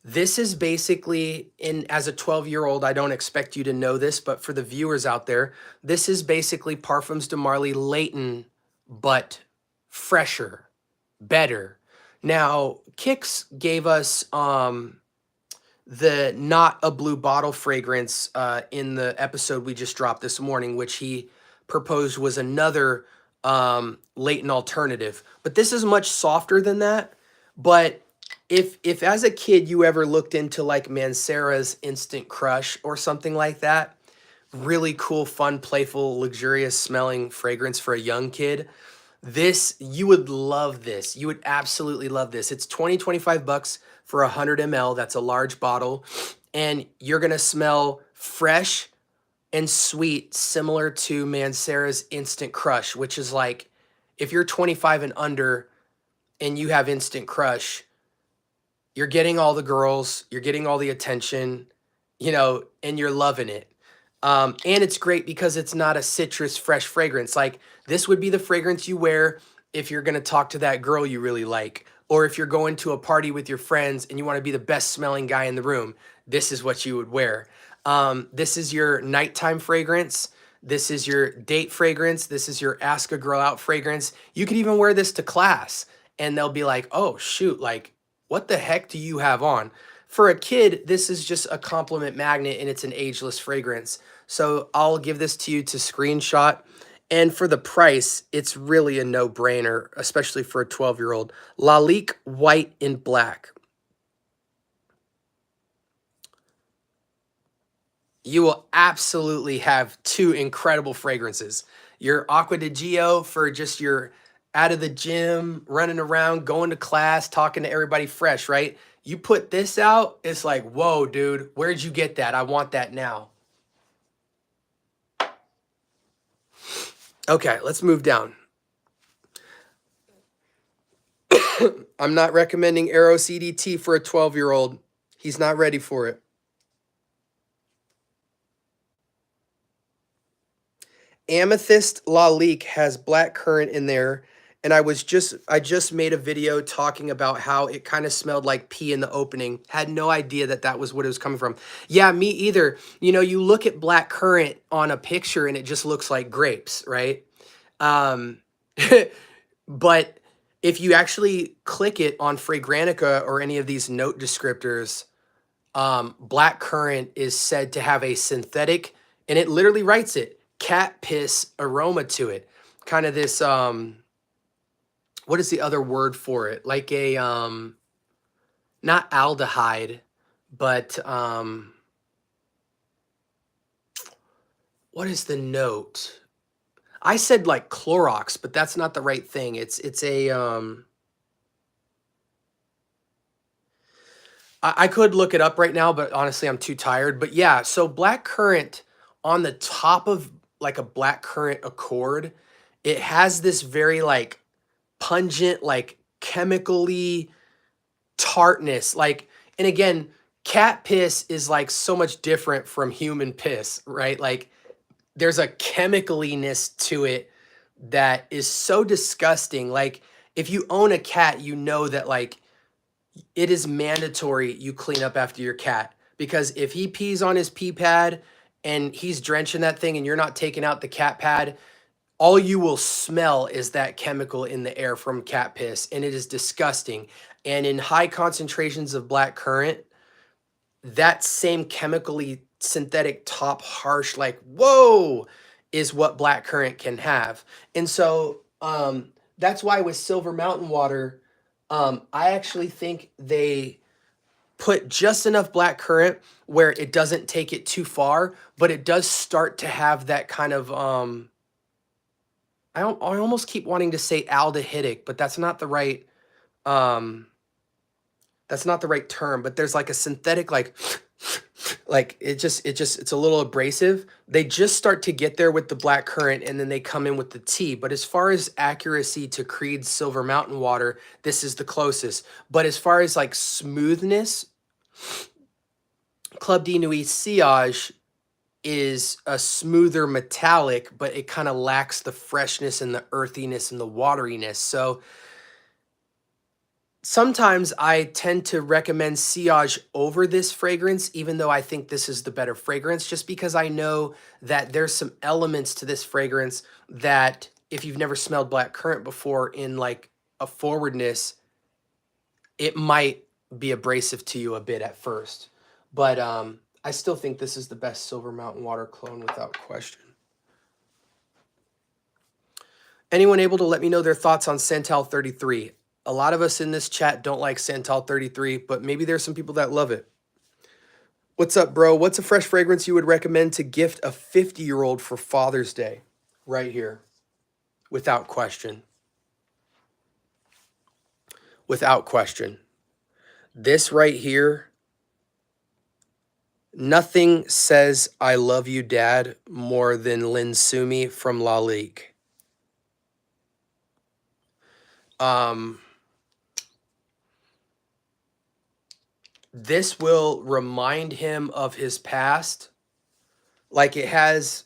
This is basically, as a 12-year-old, I don't expect you to know this, but for the viewers out there, this is basically Parfums de Marly Layton, but fresher, better. Now, Kix gave us the Not a Blue Bottle fragrance in the episode we just dropped this morning, which he proposed was another Layton alternative. But this is much softer than that. But if as a kid you ever looked into like Mancera's Instant Crush or something like that, really cool, fun, playful, luxurious smelling fragrance for a young kid, you would love this. You would absolutely love this. It's $25 for 100 ml. That's a large bottle. And you're going to smell fresh and sweet, similar to Mancera's Instant Crush, which is like, if you're 25 and under and you have Instant Crush, you're getting all the girls, you're getting all the attention, and you're loving it. And it's great because it's not a citrus fresh fragrance. Like this would be the fragrance you wear if you're going to talk to that girl you really like, Or if you're going to a party with your friends and you want to be the best smelling guy in the room, this is what you would wear. This is your nighttime fragrance. This is your date fragrance. This is your ask a girl out fragrance. You could even wear this to class and they'll be like, oh shoot, like what the heck do you have on? For a kid, this is just a compliment magnet and it's an ageless fragrance. So I'll give this to you to screenshot. And for the price, it's really a no-brainer, especially for a 12-year-old. Lalique White and Black. You will absolutely have two incredible fragrances. Your Aqua di Gio for just your out of the gym, running around, going to class, talking to everybody fresh, right? You put this out, it's like, whoa, dude, where'd you get that? I want that now. Okay, let's move down. I'm not recommending Aero CDT for a 12-year-old. He's not ready for it. Amethyst Lalique has black currant in there, and I just made a video talking about how it kind of smelled like pee in the opening. Had no idea that that was what it was coming from. Yeah, me either. You know, you look at black currant on a picture and it just looks like grapes, right? But if you actually click it on Fragrantica or any of these note descriptors, black currant is said to have a synthetic, and it literally writes it, cat piss aroma to it. Kind of this, what is the other word for it? Like a, not aldehyde, but, what is the note? I said like Clorox, but that's not the right thing. It's a, I could look it up right now, but honestly, I'm too tired. But yeah, so black currant on the top of like a black currant accord, it has this very like pungent, like chemically tartness. Like, and again, cat piss is like so much different from human piss, right? Like there's a chemicaliness to it that is so disgusting. Like if you own a cat, you know that like it is mandatory you clean up after your cat, because if he pees on his pee pad and he's drenching that thing and you're not taking out the cat pad, all you will smell is that chemical in the air from cat piss, and it is disgusting. And in high concentrations of black currant, that same chemically synthetic top harsh, like, whoa, is what black currant can have. And so that's why with Silver Mountain Water, I actually think they put just enough black currant where it doesn't take it too far, but it does start to have that kind of, I almost keep wanting to say aldehydic, but that's not the right, term, but there's like a synthetic, like it's a little abrasive. They just start to get there with the black currant and then they come in with the tea. But as far as accuracy to Creed's Silver Mountain Water, this is the closest. But as far as like smoothness, Club de Nuit Sillage is a smoother metallic, but it kind of lacks the freshness and the earthiness and the wateriness. So sometimes I tend to recommend Sillage over this fragrance, even though I think this is the better fragrance, just because I know that there's some elements to this fragrance that if you've never smelled black currant before in like a forwardness, it might be abrasive to you a bit at first. But I still think this is the best Silver Mountain Water clone without question. Anyone able to let me know their thoughts on Santal 33? A lot of us in this chat don't like Santal 33, but maybe there's some people that love it. What's up, bro? What's a fresh fragrance you would recommend to gift a 50-year-old for Father's Day? Right here. Without question. Without question. This right here, nothing says I love you, Dad, more than Lin Sumi from Lalique. This will remind him of his past. Like it has,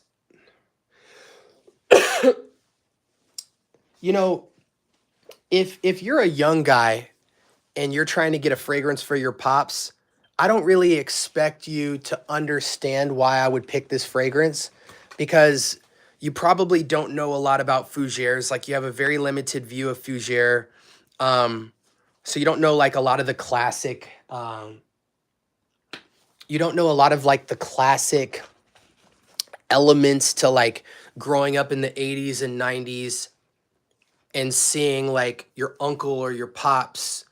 you know, if you're a young guy and you're trying to get a fragrance for your pops, I don't really expect you to understand why I would pick this fragrance, because you probably don't know a lot about fougères. Like, you have a very limited view of fougère. So you don't know like a lot of the classic, you don't know a lot of like the classic elements to like growing up in the 80s and 90s and seeing like your uncle or your pops,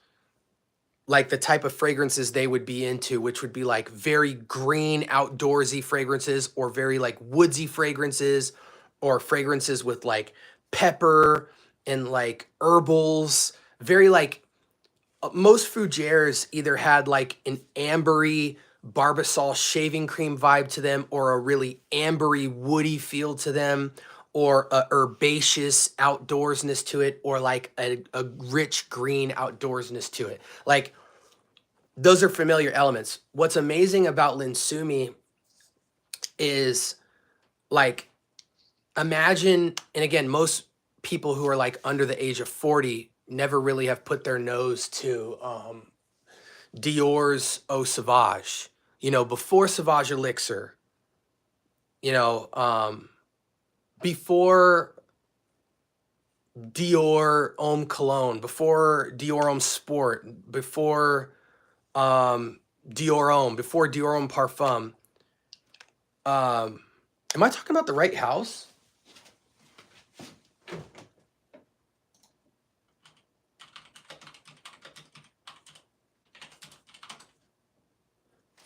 like the type of fragrances they would be into, which would be like very green, outdoorsy fragrances, or very like woodsy fragrances, or fragrances with like pepper and like herbals. Very like, most fougères either had like an ambery Barbasol shaving cream vibe to them, or a really ambery woody feel to them, or a herbaceous outdoorsness to it, or like a rich green outdoorsness to it. Like, those are familiar elements. What's amazing about Linsumi is, like, imagine, and again, most people who are like under the age of 40 never really have put their nose to Dior's Eau Sauvage, you know, before Sauvage Elixir, you know, before Dior Homme Cologne, before Dior Homme Sport, before Dior Homme, before Dior Homme Parfum. Am I talking about the right house?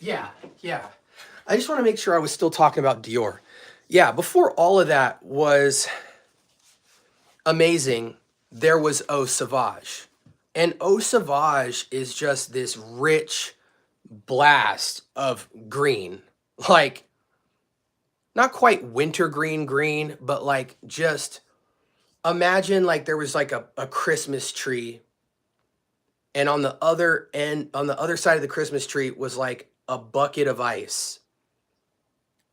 Yeah, yeah. I just want to make sure I was still talking about Dior. Yeah, before all of that was amazing, there was Eau Sauvage. And Eau Sauvage is just this rich blast of green. Like, not quite wintergreen green, but like, just imagine like there was like a Christmas tree, and on the other end, on the other side of the Christmas tree was like a bucket of ice,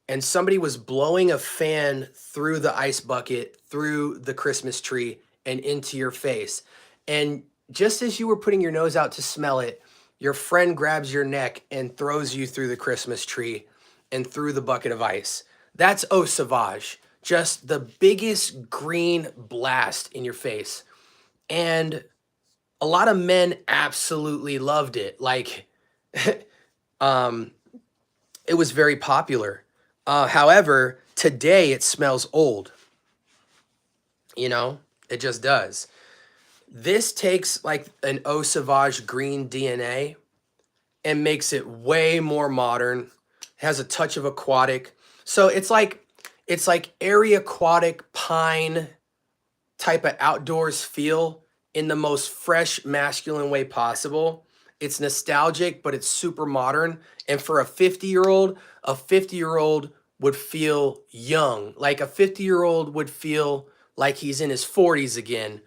and somebody was blowing a fan through the ice bucket, through the Christmas tree, and into your face. And just as you were putting your nose out to smell it, your friend grabs your neck and throws you through the Christmas tree and through the bucket of ice. That's Eau Sauvage. Just the biggest green blast in your face. And a lot of men absolutely loved it. Like, um, it was very popular. However, today it smells old. You know, it just does. This takes like an Eau Sauvage green DNA and makes it way more modern. Has a touch of aquatic. So it's like airy aquatic pine type of outdoors feel in the most fresh masculine way possible. It's nostalgic, but it's super modern. And for a 50-year-old, a 50-year-old would feel young. Like a 50-year-old would feel like he's in his 40s again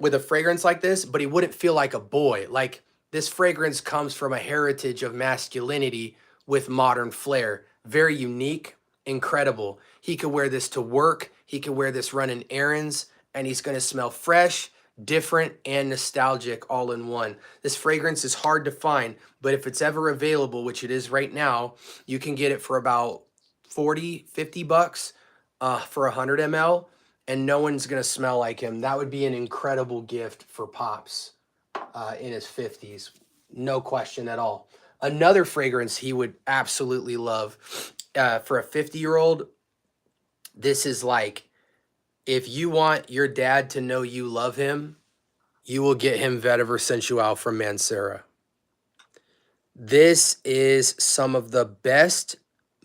with a fragrance like this, but he wouldn't feel like a boy. Like, this fragrance comes from a heritage of masculinity with modern flair. Very unique, incredible. He could wear this to work. He could wear this running errands, and he's going to smell fresh, different, and nostalgic all in one. This fragrance is hard to find, but if it's ever available, which it is right now, you can get it for about 40, 50 bucks for 100 ml, and no one's going to smell like him. That would be an incredible gift for Pops in his 50s. No question at all. Another fragrance he would absolutely love for a 50-year-old, this is like, if you want your dad to know you love him, you will get him Vetiver Sensual from Mancera. This is some of the best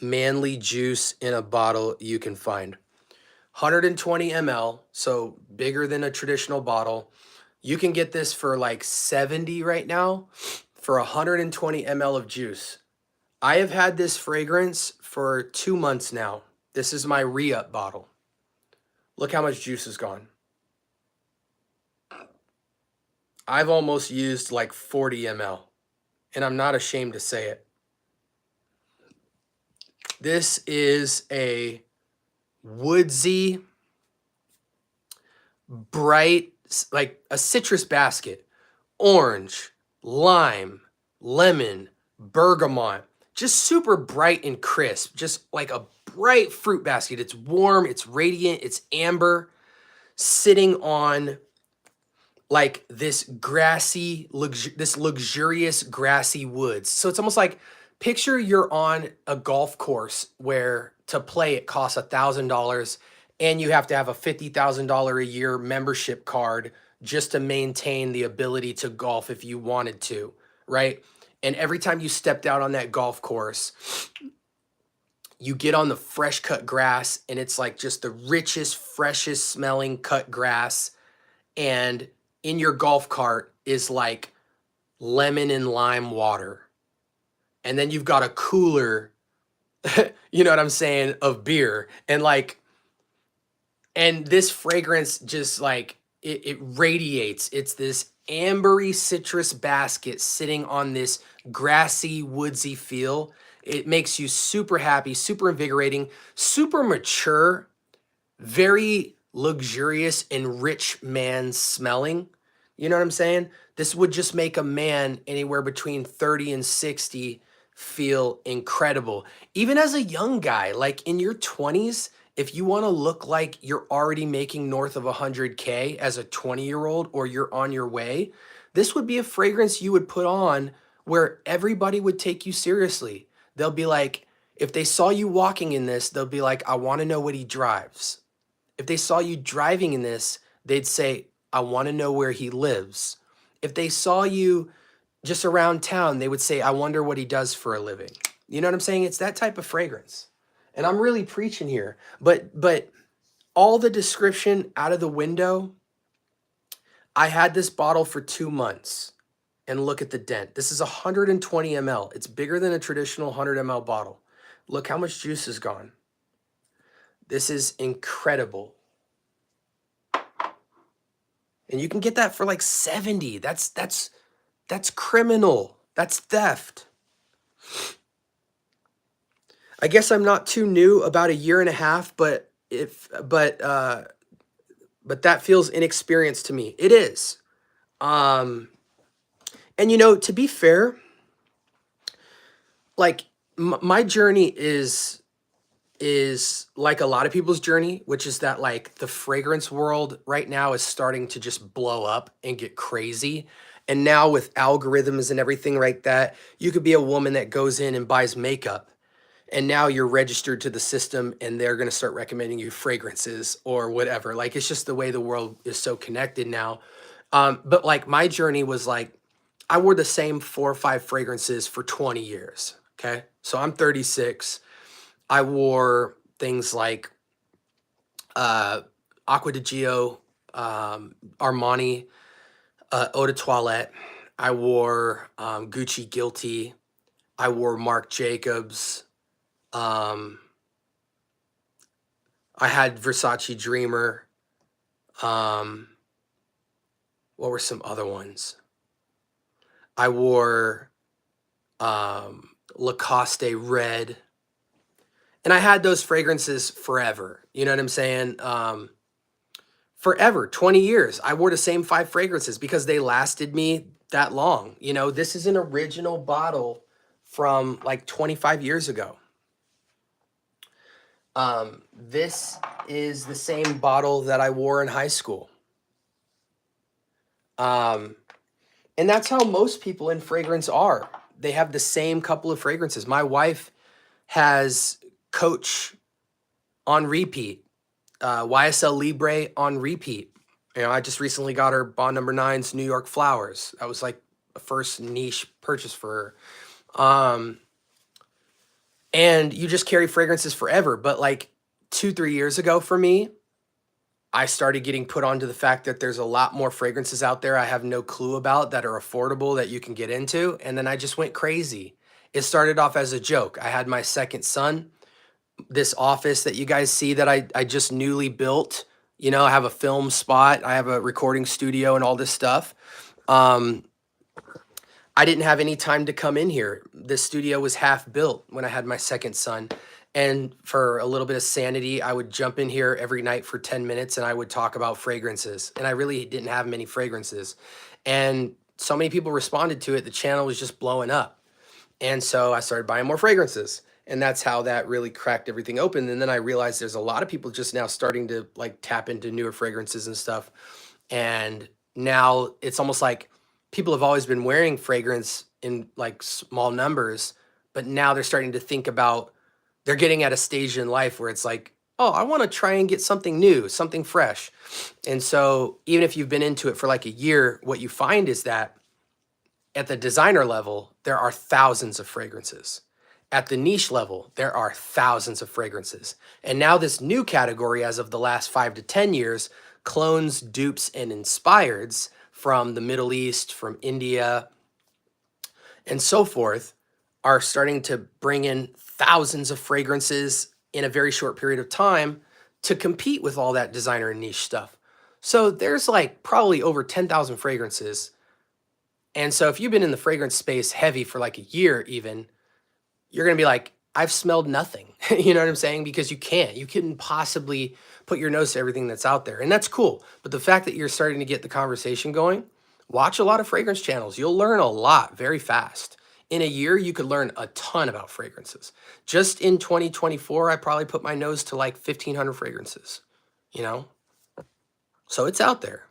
manly juice in a bottle you can find. 120 ml, so bigger than a traditional bottle. You can get this for like 70 right now for 120 ml of juice. I have had this fragrance for 2 months now. This is my re-up bottle. Look how much juice is gone. I've almost used like 40 ml, and I'm not ashamed to say it. This is a woodsy, bright, like a citrus basket orange, lime, lemon, bergamot, just super bright and crisp, just like a bright fruit basket. It's warm, it's radiant, it's amber, sitting on like this grassy, this luxurious grassy woods. So it's almost like, picture you're on a golf course where to play it costs $1,000 and you have to have a $50,000 a year membership card just to maintain the ability to golf if you wanted to, right? And every time you stepped out on that golf course, you get on the fresh cut grass and it's like just the richest, freshest smelling cut grass. And in your golf cart is like lemon and lime water. And then you've got a cooler, you know what I'm saying, of beer. And like, and this fragrance just like, it radiates. It's this ambery citrus basket sitting on this grassy, woodsy feel. It makes you super happy, super invigorating, super mature, very luxurious and rich man smelling. You know what I'm saying? This would just make a man anywhere between 30 and 60 feel incredible. Even as a young guy, like in your 20s, if you want to look like you're already making north of 100K as a 20-year-old or you're on your way, this would be a fragrance you would put on where everybody would take you seriously. They'll be like, if they saw you walking in this, they'll be like, I want to know what he drives. If they saw you driving in this, they'd say, I want to know where he lives. If they saw you just around town, they would say, I wonder what he does for a living. You know what I'm saying? It's that type of fragrance. And I'm really preaching here. But all the description out of the window, I had this bottle for 2 months. And look at the dent. This is 120 ml. It's bigger than a traditional 100 ml bottle. Look how much juice is gone. This is incredible. And you can get that for like 70. That's criminal. That's theft. I guess I'm not too new, about a year and a half, but that feels inexperienced to me. It is. And you know, to be fair, like my journey is like a lot of people's journey, which is that like the fragrance world right now is starting to just blow up and get crazy. And now with algorithms and everything like that, you could be a woman that goes in and buys makeup. And now you're registered to the system and they're going to start recommending you fragrances or whatever. Like, it's just the way the world is so connected now. But like my journey was like, I wore the same 4 or 5 fragrances for 20 years. Okay. So I'm 36. I wore things like Acqua di Gio, Armani, Eau de Toilette. I wore Gucci Guilty. I wore Marc Jacobs. I had Versace Dreamer. What were some other ones? I wore Lacoste Red. And I had those fragrances forever. You know what I'm saying? Forever, 20 years. I wore the same 5 fragrances because they lasted me that long. You know, this is an original bottle from like 25 years ago. This is the same bottle that I wore in high school. And that's how most people in fragrance are. They have the same couple of fragrances. My wife has Coach on repeat, YSL Libre on repeat. You know, I just recently got her Bond Number 9's New York Flowers. That was like a first niche purchase for her. And you just carry fragrances forever. But like 2-3 years ago for me, I started getting put onto the fact that there's a lot more fragrances out there I have no clue about that are affordable that you can get into. And then I just went crazy. It started off as a joke. I had my second son. This office that you guys see that I just newly built, you know, I have a film spot, I have a recording studio and all this stuff. I didn't have any time to come in here. This studio was half built when I had my second son. And for a little bit of sanity, I would jump in here every night for 10 minutes and I would talk about fragrances. And I really didn't have many fragrances. And so many people responded to it, the channel was just blowing up. And so I started buying more fragrances. And that's how that really cracked everything open. And then I realized there's a lot of people just now starting to like tap into newer fragrances and stuff. And now it's almost like people have always been wearing fragrance in like small numbers, but now they're starting to think about, they're getting at a stage in life where it's like, oh, I want to try and get something new, something fresh. And so even if you've been into it for like a year, what you find is that at the designer level, there are thousands of fragrances. At the niche level, there are thousands of fragrances. And now this new category, as of the last 5 to 10 years, clones, dupes, and inspireds from the Middle East, from India, and so forth, are starting to bring in thousands of fragrances in a very short period of time to compete with all that designer and niche stuff. So there's like probably over 10,000 fragrances. And so if you've been in the fragrance space heavy for like a year even, you're going to be like, I've smelled nothing. You know what I'm saying? Because you couldn't possibly put your nose to everything that's out there. And that's cool. But the fact that you're starting to get the conversation going, watch a lot of fragrance channels. You'll learn a lot very fast. In a year, you could learn a ton about fragrances. Just in 2024, I probably put my nose to like 1,500 fragrances, you know? So it's out there.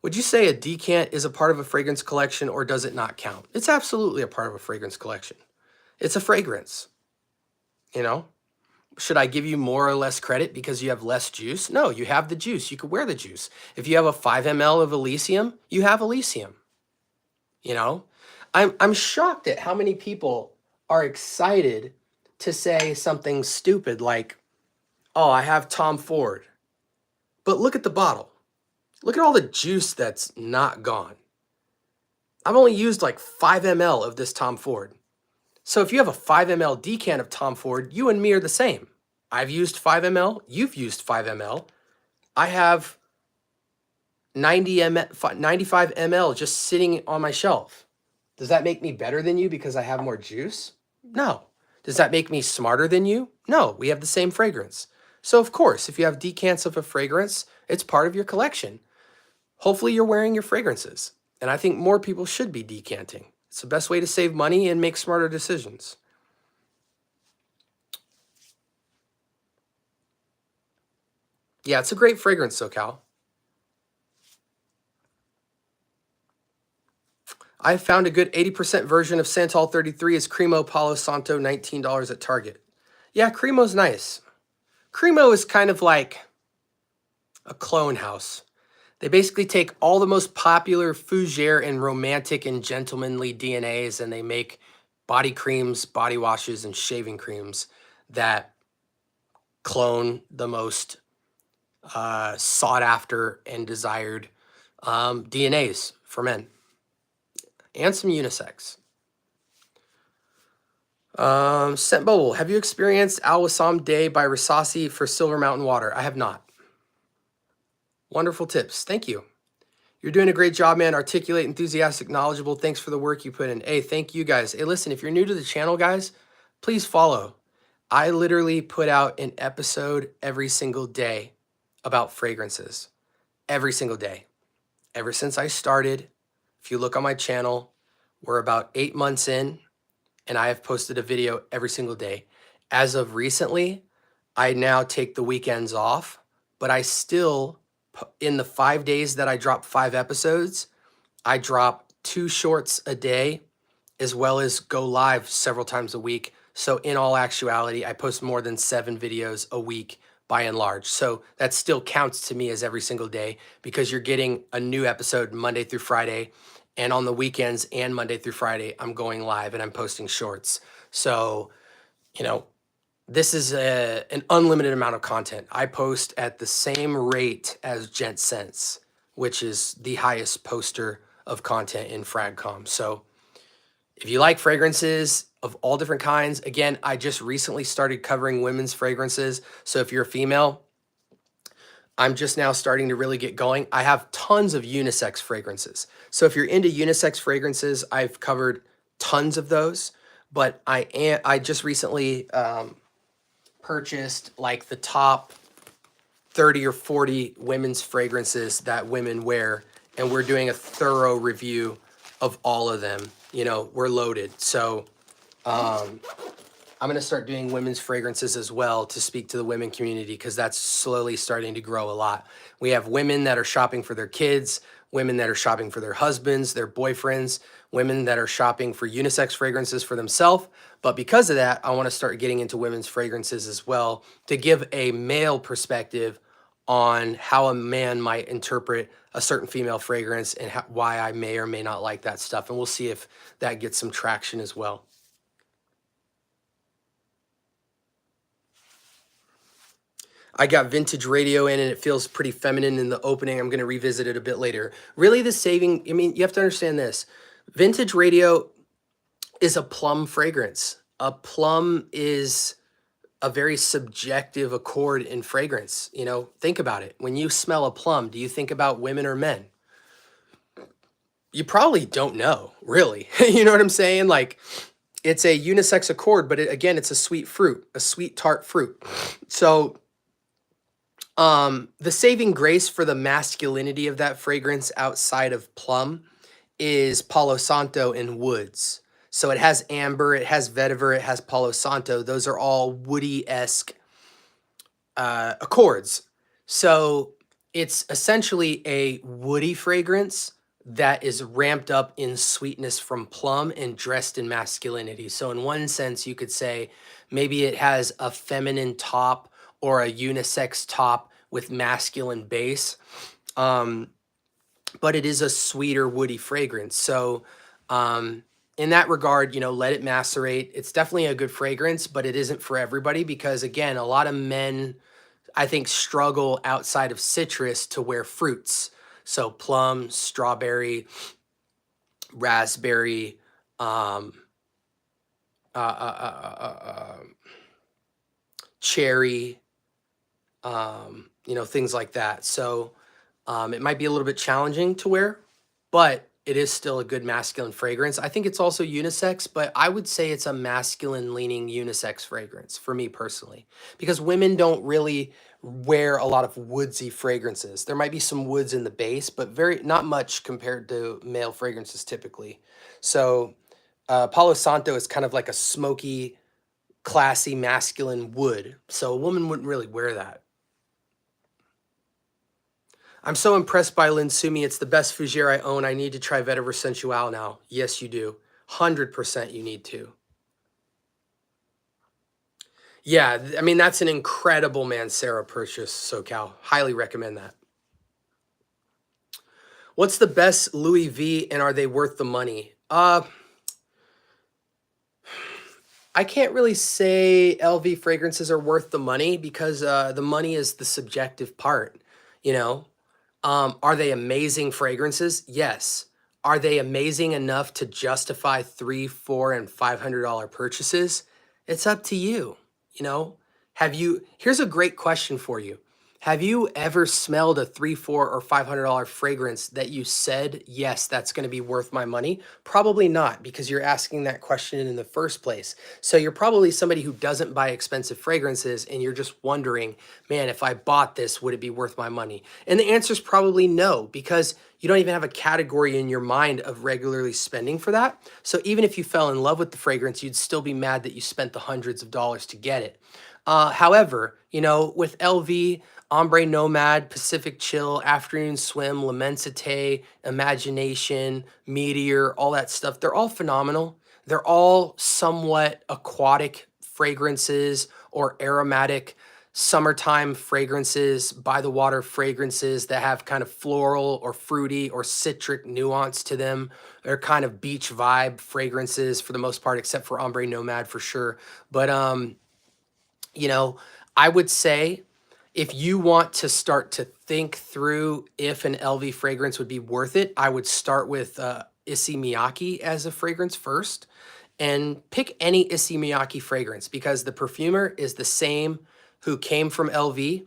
Would you say a decant is a part of a fragrance collection, or does it not count? It's absolutely a part of a fragrance collection. It's a fragrance, you know? Should I give you more or less credit because you have less juice? No, you have the juice. You could wear the juice. If you have a 5 ml of Elysium, you have Elysium. You know? I'm shocked at how many people are excited to say something stupid like, oh, I have Tom Ford. But look at the bottle. Look at all the juice that's not gone. I've only used like 5 ml of this Tom Ford. So if you have a 5 ml decant of Tom Ford, you and me are the same. I've used 5 ml, you've used 5 ml. I have 95 ml just sitting on my shelf. Does that make me better than you because I have more juice? No. Does that make me smarter than you? No, we have the same fragrance. So of course, if you have decants of a fragrance, it's part of your collection. Hopefully you're wearing your fragrances. And I think more people should be decanting. It's the best way to save money and make smarter decisions. Yeah, it's a great fragrance, SoCal. I found a good 80% version of Santal 33 is Cremo Palo Santo, $19 at Target. Yeah, Cremo's nice. Cremo is kind of like a clone house. They basically take all the most popular fougere and romantic and gentlemanly DNAs, and they make body creams, body washes, and shaving creams that clone the most sought after and desired DNAs for men, and some unisex. Scent Bowl, have you experienced Al Wassam Day by Rasasi for Silver Mountain Water? I have not. Wonderful tips. Thank you. You're doing a great job, man. Articulate, enthusiastic, knowledgeable. Thanks for the work you put in. Hey, thank you guys. Hey, listen, if you're new to the channel, guys, please follow. I literally put out an episode every single day about fragrances. Every single day. Ever since I started, if you look on my channel, we're about 8 months in, and I have posted a video every single day. As of recently, I now take the weekends off, but I still, in the 5 days that I drop 5 episodes, I drop 2 shorts a day, as well as go live several times a week. So in all actuality, I post more than 7 videos a week by and large. So that still counts to me as every single day, because you're getting a new episode Monday through Friday, and on the weekends and Monday through Friday, I'm going live and I'm posting shorts. So, you know, this is an unlimited amount of content. I post at the same rate as Gent Sense, which is the highest poster of content in FragCom. So if you like fragrances of all different kinds, again, I just recently started covering women's fragrances. So if you're a female, I'm just now starting to really get going. I have tons of unisex fragrances. So if you're into unisex fragrances, I've covered tons of those, but I just recently purchased like the top 30 or 40 women's fragrances that women wear, and we're doing a thorough review of all of them. You know, we're loaded. So I'm going to start doing women's fragrances as well to speak to the women community, because that's slowly starting to grow a lot. We have women that are shopping for their kids, women that are shopping for their husbands, their boyfriends, women that are shopping for unisex fragrances for themselves. But because of that, I want to start getting into women's fragrances as well to give a male perspective on how a man might interpret a certain female fragrance and why I may or may not like that stuff. And we'll see if that gets some traction as well. I got Vintage Radio in, and it feels pretty feminine in the opening. I'm going to revisit it a bit later. Really, the saving, I mean, you have to understand this. Vintage Radio is a plum fragrance. A plum is a very subjective accord in fragrance. You know, think about it. When you smell a plum, do you think about women or men? You probably don't know, really. You know what I'm saying? Like, it's a unisex accord, but again, it's a sweet fruit, a sweet tart fruit. So the saving grace for the masculinity of that fragrance outside of plum is Palo Santo and woods. So it has amber, it has vetiver, it has Palo Santo. Those are all woody-esque accords. So it's essentially a woody fragrance that is ramped up in sweetness from plum and dressed in masculinity. So in one sense, you could say maybe it has a feminine top or a unisex top with masculine base. But it is a sweeter woody fragrance. So in that regard, you know, let it macerate. It's definitely a good fragrance, but it isn't for everybody because, again, a lot of men, I think, struggle outside of citrus to wear fruits. So plum, strawberry, raspberry, cherry, you know, things like that. So it might be a little bit challenging to wear, but it is still a good masculine fragrance. I think it's also unisex, but I would say it's a masculine leaning unisex fragrance for me personally, because women don't really wear a lot of woodsy fragrances. There might be some woods in the base, but not much compared to male fragrances typically. So Palo Santo is kind of like a smoky, classy, masculine wood. So a woman wouldn't really wear that. I'm so impressed by Linsumi. It's the best fougere I own. I need to try Vetiver Sensual now. Yes, you do. 100% you need to. Yeah, I mean, that's an incredible Mancera purchase, SoCal. Highly recommend that. What's the best Louis V, and are they worth the money? I can't really say LV fragrances are worth the money because the money is the subjective part, you know? Are they amazing fragrances? Yes. Are they amazing enough to justify $300, $400, and $500 purchases? It's up to you. You know, here's a great question for you. Have you ever smelled a $300, $400, or $500 fragrance that you said, yes, that's going to be worth my money? Probably not, because you're asking that question in the first place. So you're probably somebody who doesn't buy expensive fragrances, and you're just wondering, man, if I bought this, would it be worth my money? And the answer is probably no, because you don't even have a category in your mind of regularly spending for that. So even if you fell in love with the fragrance, you'd still be mad that you spent the hundreds of dollars to get it. However, you know, with LV, Ombre Nomad, Pacific Chill, Afternoon Swim, L'Immensité, Imagination, Meteor, all that stuff, they're all phenomenal. They're all somewhat aquatic fragrances or aromatic summertime fragrances, by the water fragrances that have kind of floral or fruity or citric nuance to them. They're kind of beach vibe fragrances for the most part, except for Ombre Nomad for sure. But, you know, I would say if you want to start to think through if an LV fragrance would be worth it, I would start with Issey Miyake as a fragrance first, and pick any Issey Miyake fragrance because the perfumer is the same who came from LV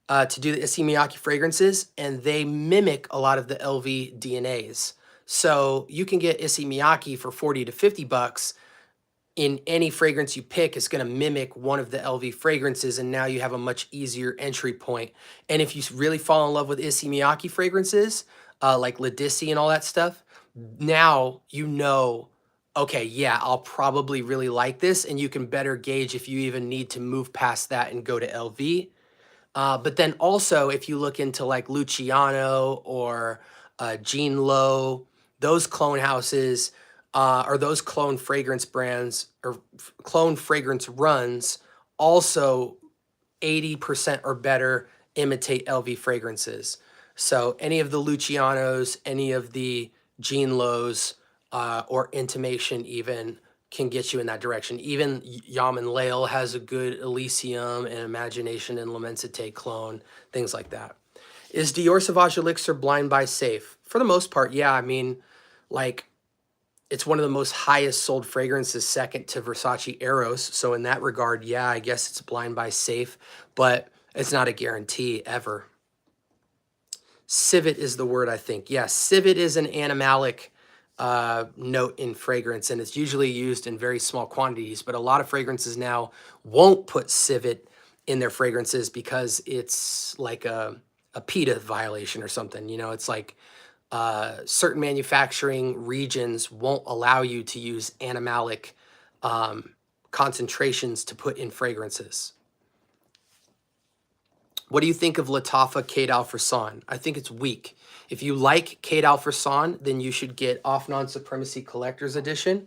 to do the Issey Miyake fragrances, and they mimic a lot of the LV DNAs. So you can get Issey Miyake for 40 to 50 bucks, in any fragrance you pick, it's going to mimic one of the LV fragrances, and now you have a much easier entry point. And if you really fall in love with Issey Miyake fragrances, like Ladissi and all that stuff, now you know, okay, yeah, I'll probably really like this, and you can better gauge if you even need to move past that and go to LV. But then also, if you look into like Luciano or Jean Lo, those clone houses, or those clone fragrance brands or clone fragrance runs, also 80% or better imitate LV fragrances. So any of the Lucianos, any of the Jean Lows, or Intimation even can get you in that direction. Even Yaman Lail has a good Elysium and Imagination and L'Immensité clone, things like that. Is Dior Sauvage Elixir blind buy safe? For the most part, yeah. I mean, like, it's one of the most highest sold fragrances, second to Versace Eros. So in that regard, yeah, I guess it's blind buy safe, but it's not a guarantee ever. Civet is the word, I think. Yes, civet is an animalic note in fragrance, and it's usually used in very small quantities, but a lot of fragrances now won't put civet in their fragrances because it's like a PETA violation or something. You know, it's like certain manufacturing regions won't allow you to use animalic concentrations to put in fragrances. What do you think of Lattafa Cade Alfresson? I think it's weak. If you like Cade Alfresson, then you should get Off Non-Supremacy Collector's Edition.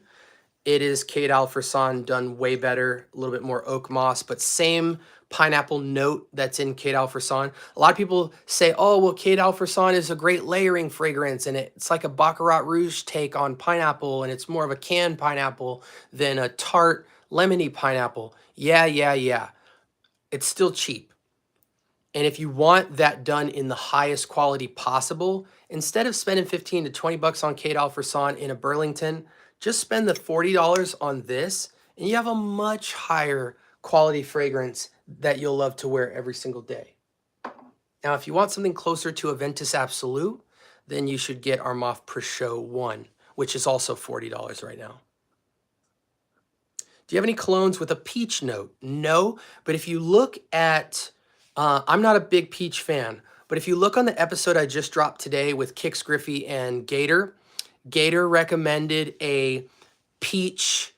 It is Cade Alfresson done way better, a little bit more oak moss, but same pineapple note that's in Cade Alfresson. A lot of people say, oh, well, Cade Alfresson is a great layering fragrance, and it's like a Baccarat Rouge take on pineapple, and it's more of a canned pineapple than a tart, lemony pineapple. Yeah. It's still cheap. And if you want that done in the highest quality possible, instead of spending 15 to 20 bucks on Cade Alfresson in a Burlington, just spend the $40 on this, and you have a much higher quality fragrance that you'll love to wear every single day. Now, if you want something closer to Aventus Absolute, then you should get Armaf Peugeot 1, which is also $40 right now. Do you have any colognes with a peach note? No, but if you look at... I'm not a big peach fan, but if you look on the episode I just dropped today with Kix Griffey and Gator, Gator recommended a peach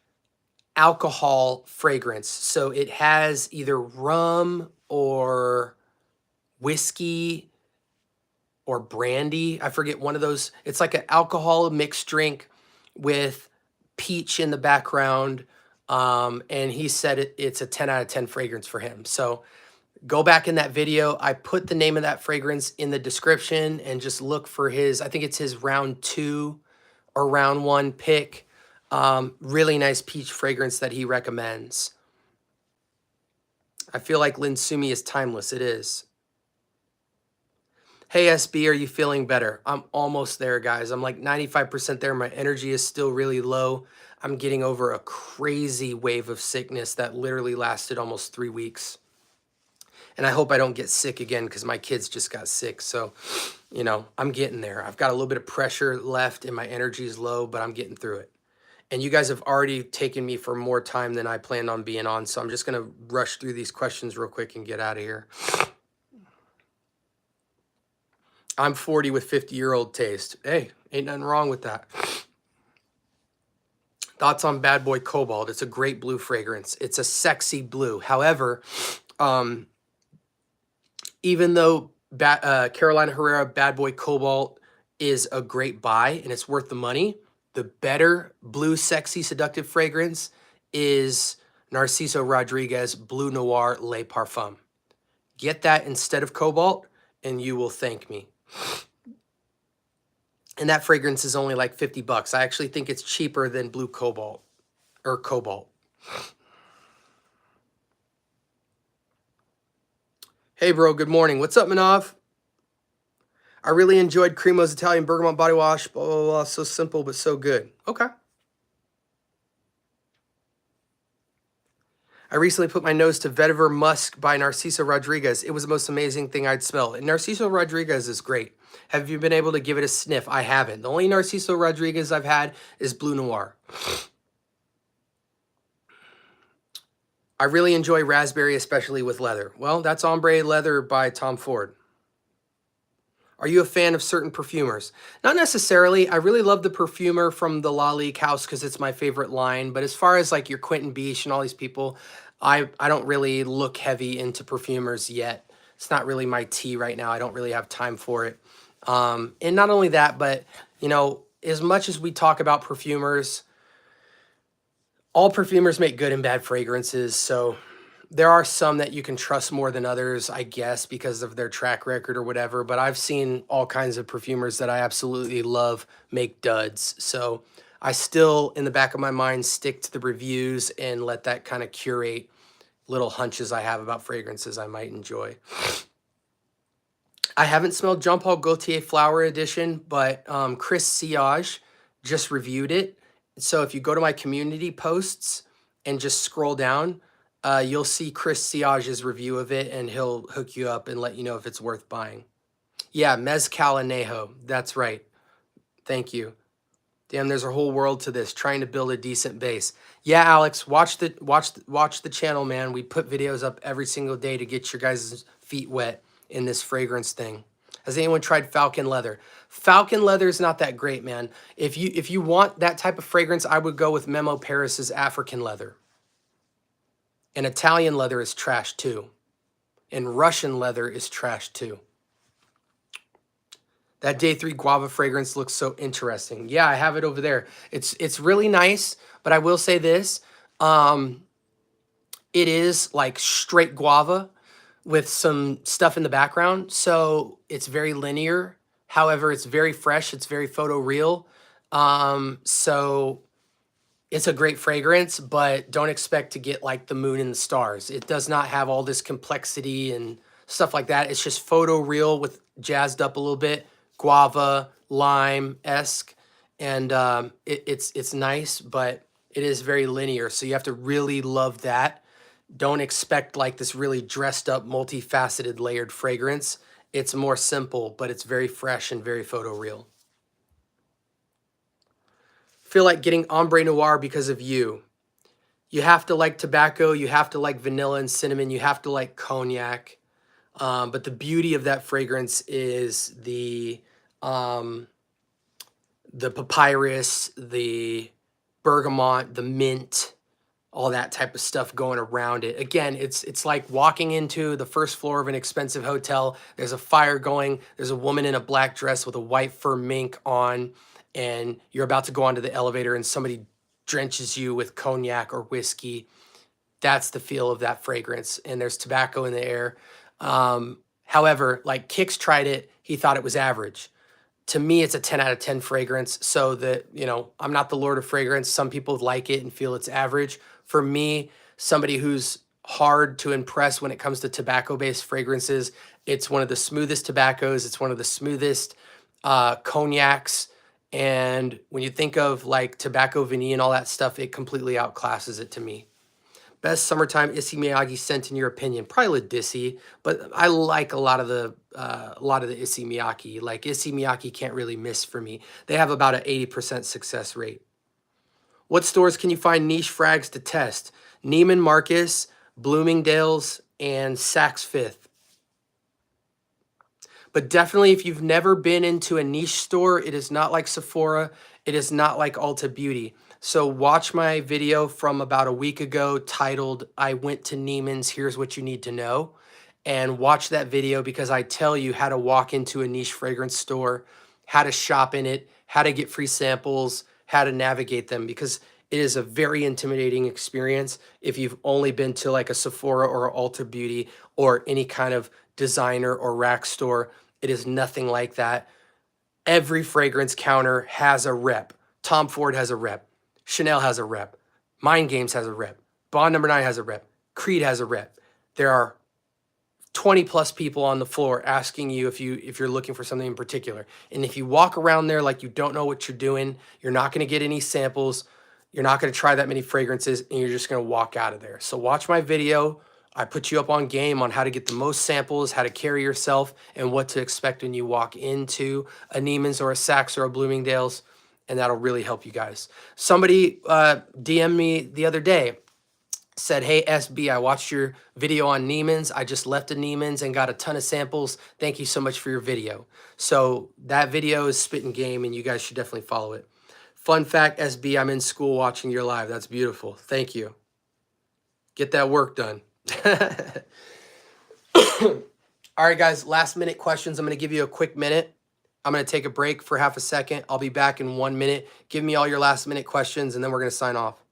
alcohol fragrance. So it has either rum or whiskey or brandy. I forget one of those. It's like an alcohol mixed drink with peach in the background. And he said it's a 10 out of 10 fragrance for him. So go back in that video. I put the name of that fragrance in the description and just look for his, I think it's his round 2 or round 1 pick. Really nice peach fragrance that he recommends. I feel like Linsumi is timeless. It is. Hey, SB, are you feeling better? I'm almost there, guys. I'm like 95% there. My energy is still really low. I'm getting over a crazy wave of sickness that literally lasted almost 3 weeks. And I hope I don't get sick again because my kids just got sick. So, you know, I'm getting there. I've got a little bit of pressure left and my energy is low, but I'm getting through it. And you guys have already taken me for more time than I planned on being on. So I'm just going to rush through these questions real quick and get out of here. I'm 40 with 50-year-old taste. Hey, ain't nothing wrong with that. Thoughts on Bad Boy Cobalt? It's a great blue fragrance. It's a sexy blue. However, even though Carolina Herrera Bad Boy Cobalt is a great buy and it's worth the money, the better blue, sexy, seductive fragrance is Narciso Rodriguez Blue Noir Le Parfum. Get that instead of Cobalt and you will thank me. And that fragrance is only like 50 bucks. I actually think it's cheaper than Blue Cobalt or Cobalt. Hey, bro, good morning. What's up, Manav? I really enjoyed Cremo's Italian Bergamot Body Wash. Blah, blah, blah. So simple, but so good. Okay. I recently put my nose to Vetiver Musk by Narciso Rodriguez. It was the most amazing thing I'd smelled. And Narciso Rodriguez is great. Have you been able to give it a sniff? I haven't. The only Narciso Rodriguez I've had is Blue Noir. I really enjoy raspberry, especially with leather. Well, that's Ombre Leather by Tom Ford. Are you a fan of certain perfumers? Not necessarily. I really love the perfumer from the La Ligue house because it's my favorite line. But as far as like your Quentin Biche and all these people, I don't really look heavy into perfumers yet. It's not really my tea right now. I don't really have time for it. And not only that, but you know, as much as we talk about perfumers, all perfumers make good and bad fragrances. So there are some that you can trust more than others, I guess, because of their track record or whatever. But I've seen all kinds of perfumers that I absolutely love make duds. So I still, in the back of my mind, stick to the reviews and let that kind of curate little hunches I have about fragrances I might enjoy. I haven't smelled Jean Paul Gaultier Flower Edition, but Chris Siage just reviewed it. So if you go to my community posts and just scroll down, you'll see Chris Siage's review of it, and he'll hook you up and let you know if it's worth buying. Yeah, Mezcal Anejo. That's right. Thank you. Damn, there's a whole world to this. Trying to build a decent base. Yeah, Alex, watch the channel, man. We put videos up every single day to get your guys' feet wet in this fragrance thing. Has anyone tried Falcon Leather? Falcon Leather is not that great, man. If you want that type of fragrance, I would go with Memo Paris's African Leather. And Italian leather is trash too. And Russian leather is trash too. That Day 3 guava fragrance looks so interesting. Yeah, I have it over there. It's really nice, but I will say this. It is like straight guava with some stuff in the background. So it's very linear. However, it's very fresh. It's very photoreal. So it's a great fragrance, but don't expect to get like the moon and the stars. It does not have all this complexity and stuff like that. It's just photoreal with jazzed up a little bit. Guava, lime-esque, and it's nice, but it is very linear, so you have to really love that. Don't expect like this really dressed up, multifaceted, layered fragrance. It's more simple, but it's very fresh and very photoreal. Feel like getting Ombre Noir because of you. You have to like tobacco, you have to like vanilla and cinnamon, you have to like cognac. But the beauty of that fragrance is the papyrus, the bergamot, the mint, all that type of stuff going around it. Again, it's like walking into the first floor of an expensive hotel. There's a fire going. There's a woman in a black dress with a white fur mink on, and you're about to go onto the elevator and somebody drenches you with cognac or whiskey. That's the feel of that fragrance, and there's tobacco in the air. However, like Kix tried it, he thought it was average. To me, it's a 10 out of 10 fragrance. So that, you know, I'm not the Lord of fragrance. Some people like it and feel it's average. For me, somebody who's hard to impress when it comes to tobacco-based fragrances, it's one of the smoothest tobaccos. It's one of the smoothest cognacs. And when you think of like tobacco vanille and all that stuff, it completely outclasses it to me. Best summertime Issey Miyagi scent in your opinion? Probably Ladissi, but I like a lot of the Issey Miyake. Like Issey Miyake can't really miss for me. They have about an 80% success rate. What stores can you find niche frags to test? Neiman Marcus, Bloomingdale's, and Saks Fifth. But definitely, if you've never been into a niche store, it is not like Sephora. It is not like Ulta Beauty. So watch my video from about a week ago titled, I Went to Neiman's, Here's What You Need to Know. And watch that video because I tell you how to walk into a niche fragrance store, how to shop in it, how to get free samples, how to navigate them, because it is a very intimidating experience if you've only been to like a Sephora or a Ulta Beauty or any kind of designer or rack store. It is nothing like that. Every fragrance counter has a rep. Tom Ford has a rep. Chanel has a rep. Mind Games has a rep. Bond No. 9 has a rep. Creed has a rep. There are 20 plus people on the floor asking you if you're looking for something in particular. And if you walk around there like you don't know what you're doing, you're not going to get any samples. You're not going to try that many fragrances, and you're just going to walk out of there. So watch my video. I put you up on game on how to get the most samples, how to carry yourself, and what to expect when you walk into a Neiman's or a Saks or a Bloomingdale's, and that'll really help you guys. Somebody DM'd me the other day, said, hey, SB, I watched your video on Neiman's. I just left a Neiman's and got a ton of samples. Thank you so much for your video. So that video is spitting game, and you guys should definitely follow it. Fun fact, SB, I'm in school watching your live. That's beautiful. Thank you. Get that work done. All right, guys, last minute questions. I'm going to give you a quick minute. I'm going to take a break for half a second. I'll be back in 1 minute. Give me all your last minute questions, and then we're going to sign off.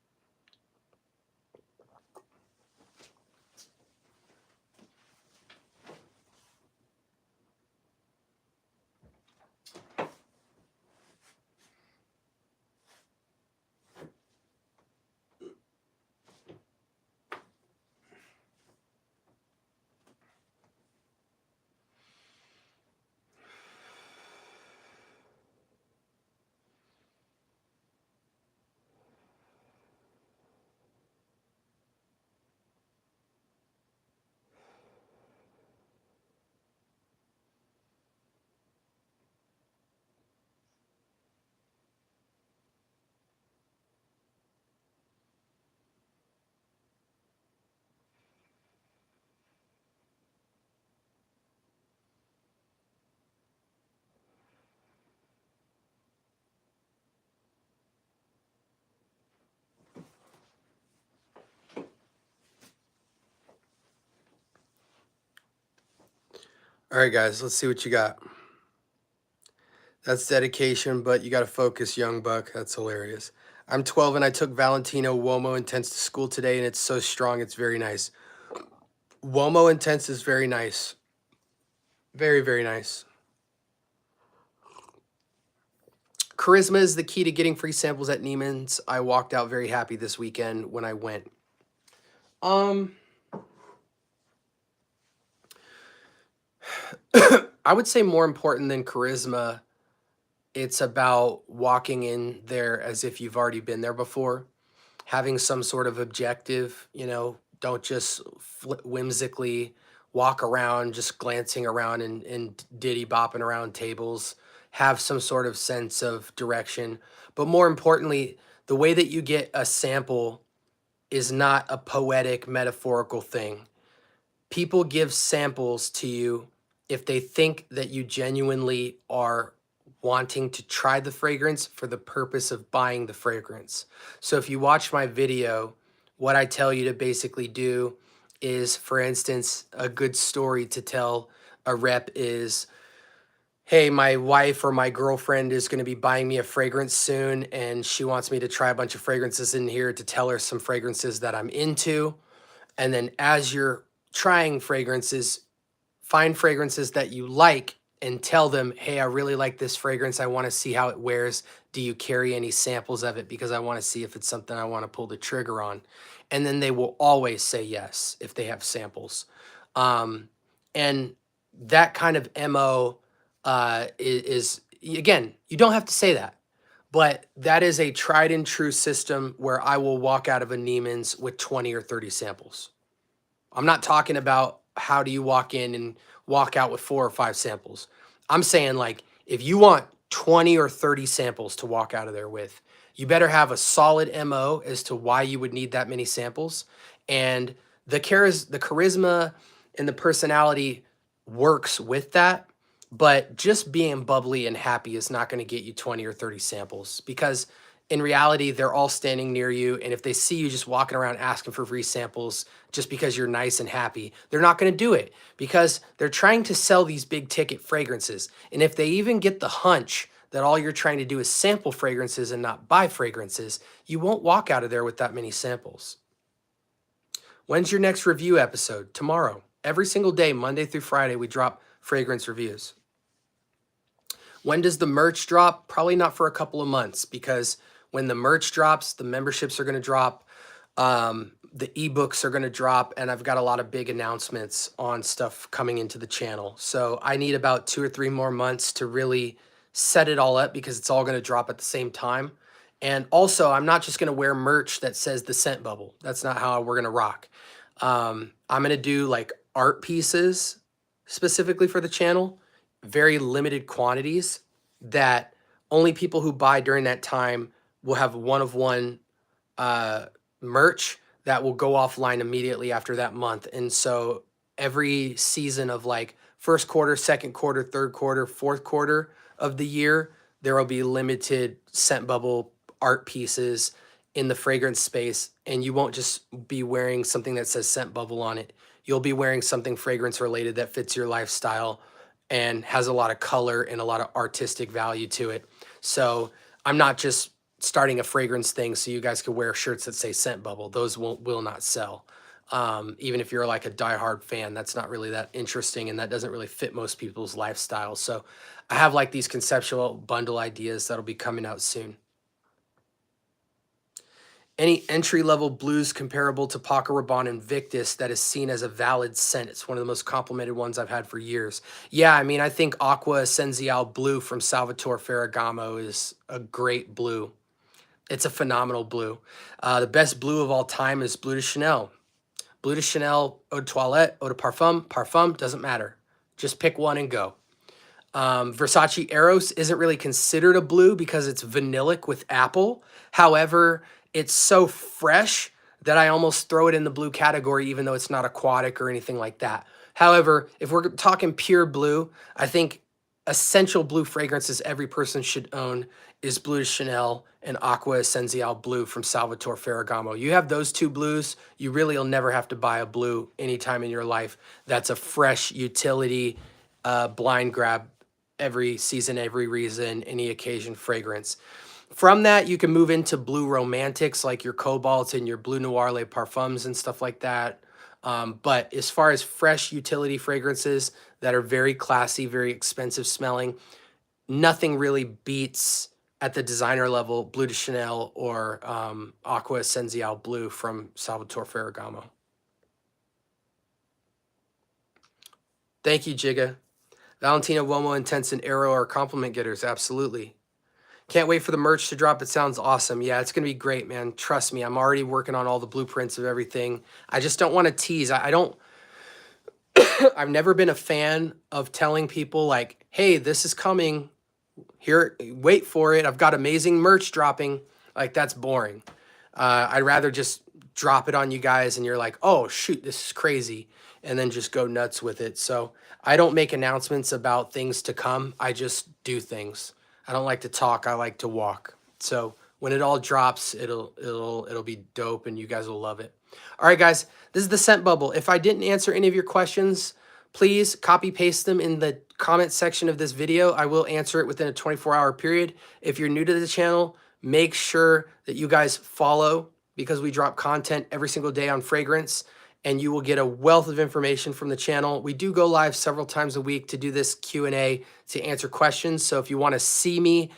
All right, guys, let's see what you got. That's dedication, but you got to focus, young buck. That's hilarious. I'm 12 and I took Valentino Uomo Intense to school today, and it's so strong. It's very nice. Uomo Intense is very nice. Very, very nice. Charisma is the key to getting free samples at Neiman's. I walked out very happy this weekend when I went. I would say more important than charisma, it's about walking in there as if you've already been there before, having some sort of objective, don't just whimsically walk around, just glancing around and diddy bopping around tables. Have some sort of sense of direction. But more importantly, the way that you get a sample is not a poetic, metaphorical thing. People give samples to you if they think that you genuinely are wanting to try the fragrance for the purpose of buying the fragrance. So if you watch my video, what I tell you to basically do is, for instance, a good story to tell a rep is, hey, my wife or my girlfriend is going to be buying me a fragrance soon, and she wants me to try a bunch of fragrances in here to tell her some fragrances that I'm into. And then as you're trying fragrances, find fragrances that you like and tell them, hey, I really like this fragrance. I want to see how it wears. Do you carry any samples of it? Because I want to see if it's something I want to pull the trigger on. And then they will always say yes if they have samples. And that kind of MO is, again, you don't have to say that. But that is a tried and true system where I will walk out of a Neiman's with 20 or 30 samples. I'm not talking about how do you walk in and walk out with 4 or 5 samples. I'm saying, like, if you want 20 or 30 samples to walk out of there with, you better have a solid MO as to why you would need that many samples. And the charisma and the personality works with that. But just being bubbly and happy is not going to get you 20 or 30 samples, because in reality, they're all standing near you. And if they see you just walking around asking for free samples just because you're nice and happy, they're not going to do it, because they're trying to sell these big ticket fragrances. And if they even get the hunch that all you're trying to do is sample fragrances and not buy fragrances, you won't walk out of there with that many samples. When's your next review episode? Tomorrow. Every single day, Monday through Friday, we drop fragrance reviews. When does the merch drop? Probably not for a couple of months, because when the merch drops, the memberships are going to drop, the ebooks are going to drop, and I've got a lot of big announcements on stuff coming into the channel. So I need about 2 or 3 more months to really set it all up, because it's all going to drop at the same time. And also, I'm not just going to wear merch that says the scent bubble. That's not how we're going to rock. I'm going to do like art pieces specifically for the channel, very limited quantities that only people who buy during that time will have one-of-one merch that will go offline immediately after that month. And so every season of like first quarter, second quarter, third quarter, fourth quarter of the year, there will be limited scent bubble art pieces in the fragrance space. And you won't just be wearing something that says scent bubble on it. You'll be wearing something fragrance related that fits your lifestyle and has a lot of color and a lot of artistic value to it. So I'm not just starting a fragrance thing so you guys can wear shirts that say scent bubble. Those will not sell. Even if you're like a diehard fan, that's not really that interesting and that doesn't really fit most people's lifestyle. So I have like these conceptual bundle ideas that'll be coming out soon. Any entry-level blues comparable to Paco Rabanne Invictus that is seen as a valid scent? It's one of the most complimented ones I've had for years. Yeah, I mean, I think Aqua Essenzial Blue from Salvatore Ferragamo is a great blue. It's a phenomenal blue. The best blue of all time is Bleu de Chanel. Bleu de Chanel, Eau de Toilette, Eau de Parfum, doesn't matter. Just pick one and go. Versace Eros isn't really considered a blue because it's vanillic with apple. However, it's so fresh that I almost throw it in the blue category, even though it's not aquatic or anything like that. However, if we're talking pure blue, I think essential blue fragrances every person should own is Bleu de Chanel and Aqua Essenzial Blue from Salvatore Ferragamo. You have those two blues, you really will never have to buy a blue anytime in your life. That's a fresh utility, blind grab every season, every reason, any occasion fragrance. From that, you can move into blue romantics like your Cobalt and your Bleu Noir Les Parfums and stuff like that. But as far as fresh utility fragrances that are very classy, very expensive smelling, nothing really beats at the designer level Bleu de Chanel or Aqua Essenzial Blue from Salvatore Ferragamo. Thank you, Jigga. Valentino, Womo, Intense, and Arrow are compliment getters. Absolutely. Can't wait for the merch to drop. It sounds awesome. Yeah, it's going to be great, man. Trust me. I'm already working on all the blueprints of everything. I just don't want to tease. I don't... I've never been a fan of telling people like, hey, this is coming. Here, wait for it. I've got amazing merch dropping. Like, that's boring. I'd rather just drop it on you guys and you're like, oh, shoot, this is crazy. And then just go nuts with it. So I don't make announcements about things to come. I just do things. I don't like to talk. I like to walk. So when it all drops, it'll be dope and you guys will love it. All right, guys, this is the scent bubble. If I didn't answer any of your questions, please copy paste them in the comment section of this video. I will answer it within a 24-hour period. If you're new to the channel, make sure that you guys follow because we drop content every single day on fragrance and you will get a wealth of information from the channel. We do go live several times a week to do this Q&A to answer questions. So if you want to see me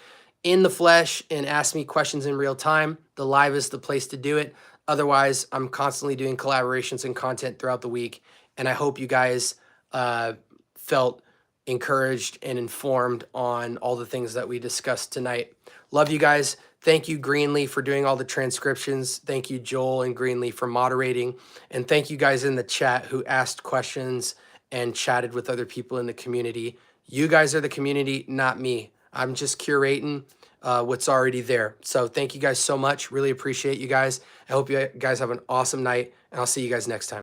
in the flesh and ask me questions in real time, the live is the place to do it. Otherwise, I'm constantly doing collaborations and content throughout the week. And I hope you guys felt encouraged and informed on all the things that we discussed tonight. Love you guys. Thank you, Greenlee, for doing all the transcriptions. Thank you, Joel and Greenlee, for moderating. And thank you guys in the chat who asked questions and chatted with other people in the community. You guys are the community, not me. I'm just curating what's already there. So thank you guys so much. Really appreciate you guys. I hope you guys have an awesome night, and I'll see you guys next time.